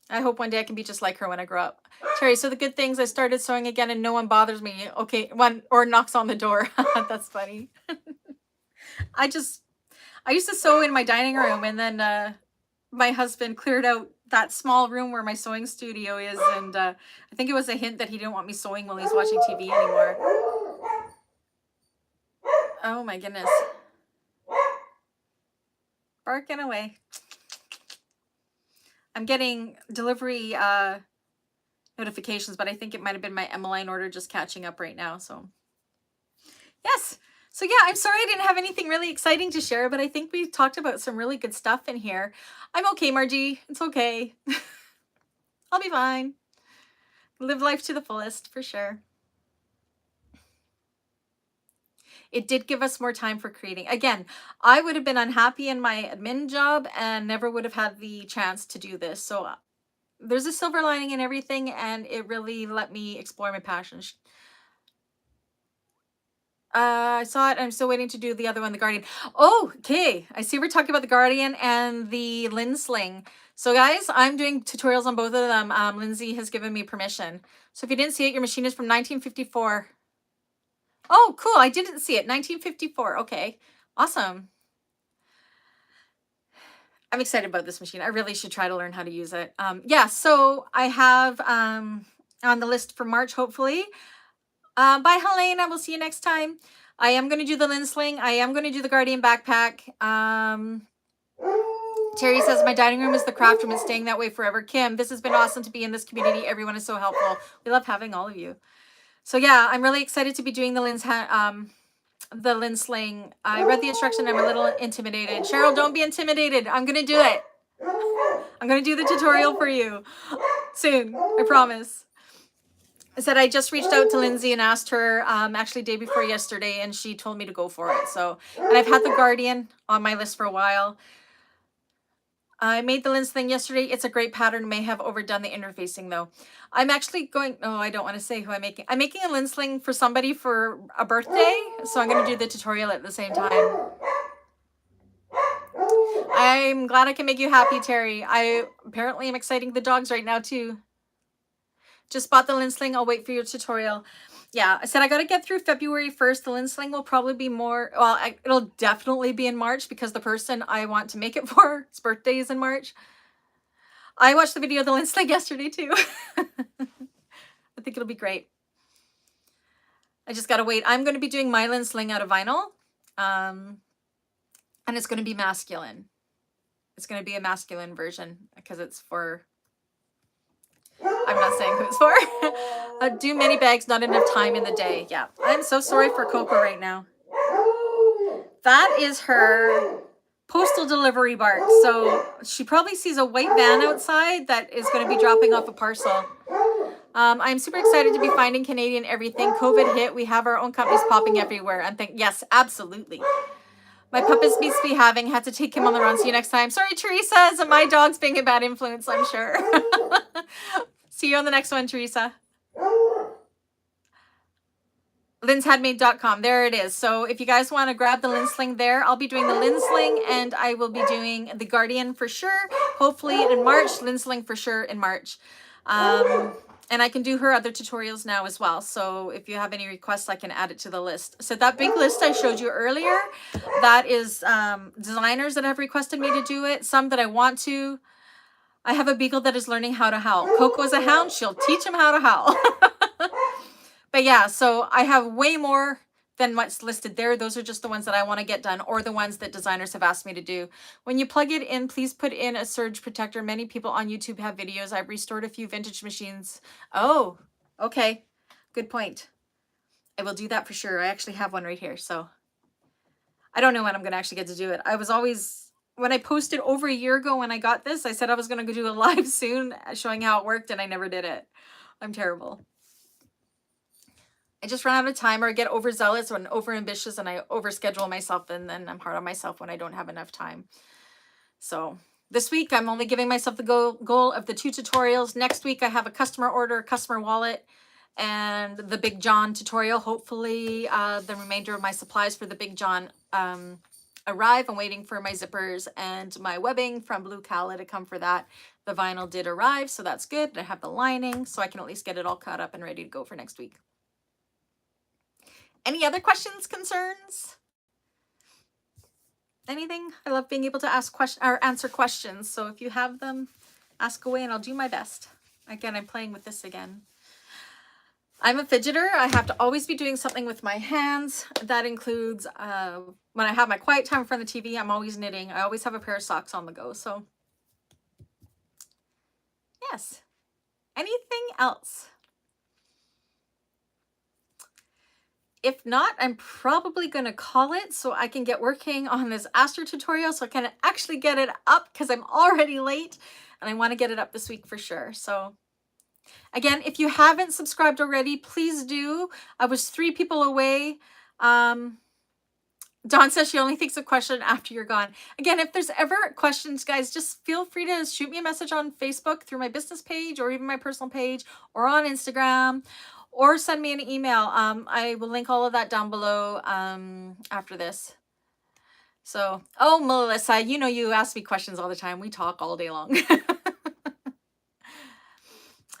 I hope one day I can be just like her when I grow up. Terry, so the good things, I started sewing again and no one bothers me. Okay, or knocks on the door. That's funny. I used to sew in my dining room, and then my husband cleared out that small room where my sewing studio is, and I think it was a hint that he didn't want me sewing while he's watching TV anymore. Oh my goodness. Barking away. I'm getting delivery notifications, but I think it might have been my Emmaline order just catching up right now. So yes. So yeah, I'm sorry I didn't have anything really exciting to share, but I think we talked about some really good stuff in here. I'm okay, Margie. It's okay. I'll be fine. Live life to the fullest, for sure. It did give us more time for creating. Again, I would have been unhappy in my admin job and never would have had the chance to do this. So there's a silver lining in everything, and it really let me explore my passions. I saw it. I'm still waiting to do the other one, the Guardian. Oh, okay. I see we're talking about the Guardian and the Lynn Sling. So guys, I'm doing tutorials on both of them. Lindsay has given me permission. So if you didn't see it, your machine is from 1954. Oh, cool. I didn't see it. 1954. Okay. Awesome. I'm excited about this machine. I really should try to learn how to use it. Yeah, so I have on the list for March, hopefully. Bye, Helene. I will see you next time. I am going to do the Lynn Sling. I am going to do the Guardian backpack. Terry says, my dining room is the craft room and staying that way forever. Kim, this has been awesome to be in this community. Everyone is so helpful. We love having all of you. So yeah, I'm really excited to be doing the Lynn Sling. I read the instruction. I'm a little intimidated. Cheryl, don't be intimidated. I'm going to do it. I'm going to do the tutorial for you soon. I promise. I said I just reached out to Lindsay and asked her actually day before yesterday, and she told me to go for it. So, and I've had the Guardian on my list for a while. I made the Lynn Sling yesterday. It's a great pattern. May have overdone the interfacing though. I'm actually going, I don't want to say who I'm making. I'm making a Lynn Sling for somebody for a birthday. So I'm going to do the tutorial at the same time. I'm glad I can make you happy, Terry. I apparently am exciting the dogs right now too. Just bought the Lynn Sling. I'll wait for your tutorial. Yeah, I said I got to get through February 1st. The Lynn Sling will probably be more, well, it'll definitely be in March because the person I want to make it for, his birthday is in March. I watched the video of the Lynn Sling yesterday too. I think it'll be great. I just got to wait. I'm going to be doing my Lynn Sling out of vinyl. And it's going to be masculine. It's going to be a masculine version because it's for... I'm not saying who it's for. Do many bags, not enough time in the day. Yeah, I'm so sorry for Coco right now. That is her postal delivery bark. So she probably sees a white van outside that is going to be dropping off a parcel. I'm super excited to be finding Canadian everything. COVID hit. We have our own companies popping everywhere. And yes, absolutely. My pup is misbehaving. Had to take him on the run. See you next time. Sorry, Teresa. So my dog's being a bad influence, I'm sure. See you on the next one, Teresa. Lynn'sHandmade.com. There it is. So if you guys want to grab the Lynn Sling there, I'll be doing the Lynn Sling and I will be doing the Guardian for sure. Hopefully in March. Lynn Sling for sure in March. And I can do her other tutorials now as well. So if you have any requests, I can add it to the list. So that big list I showed you earlier, that is designers that have requested me to do it. Some that I want to. I have a beagle that is learning how to howl. Coco's a hound. She'll teach him how to howl. But yeah, so I have way more than what's listed there. Those are just the ones that I want to get done, or the ones that designers have asked me to do. When you plug it in, please put in a surge protector. Many people on YouTube have videos. I've restored a few vintage machines. Oh, okay. Good point. I will do that for sure. I actually have one right here. So I don't know when I'm going to actually get to do it. I was always, when I posted over a year ago when I got this, I said I was going to go do a live soon showing how it worked, and I never did it. I'm terrible. I just run out of time, or I get overzealous and overambitious, and I overschedule myself, and then I'm hard on myself when I don't have enough time. So this week I'm only giving myself the goal of the 2 tutorials. Next week I have a customer order, customer wallet, and the Big John tutorial. Hopefully the remainder of my supplies for the Big John arrive. I'm waiting for my zippers and my webbing from Blue Cala to come for that. The vinyl did arrive, so that's good. I have the lining, so I can at least get it all cut up and ready to go for next week. Any other questions, concerns? Anything? I love being able to ask questions or answer questions. So if you have them, ask away and I'll do my best. Again, I'm playing with this again. I'm a fidgeter. I have to always be doing something with my hands. That includes when I have my quiet time in front of the TV, I'm always knitting. I always have a pair of socks on the go. So yes. Anything else? If not, I'm probably going to call it so I can get working on this Aster tutorial so I can actually get it up, because I'm already late and I want to get it up this week for sure. So again, if you haven't subscribed already, please do. I was 3 people away. Dawn says she only thinks of question after you're gone. Again, if there's ever questions, guys, just feel free to shoot me a message on Facebook through my business page, or even my personal page, or on Instagram, or send me an email. I will link all of that down below after this. So, oh, Melissa, you know you ask me questions all the time. We talk all day long.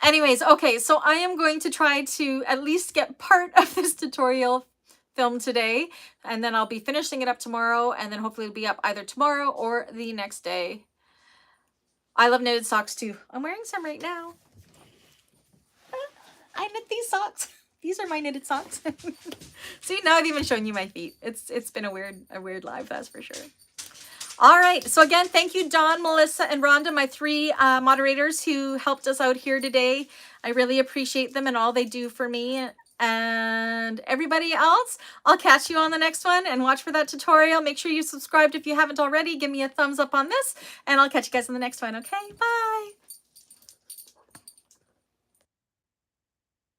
Anyways, okay, so I am going to try to at least get part of this tutorial filmed today, and then I'll be finishing it up tomorrow, and then hopefully it'll be up either tomorrow or the next day. I love knitted socks too. I'm wearing some right now. I knit these socks. These are my knitted socks. See, now I've even shown you my feet. It's been a weird live, that's for sure. All right. So again, thank you, Dawn, Melissa, and Rhonda, my 3 moderators who helped us out here today. I really appreciate them and all they do for me. And everybody else, I'll catch you on the next one, and watch for that tutorial. Make sure you subscribed if you haven't already. Give me a thumbs up on this, and I'll catch you guys on the next one. Okay, bye.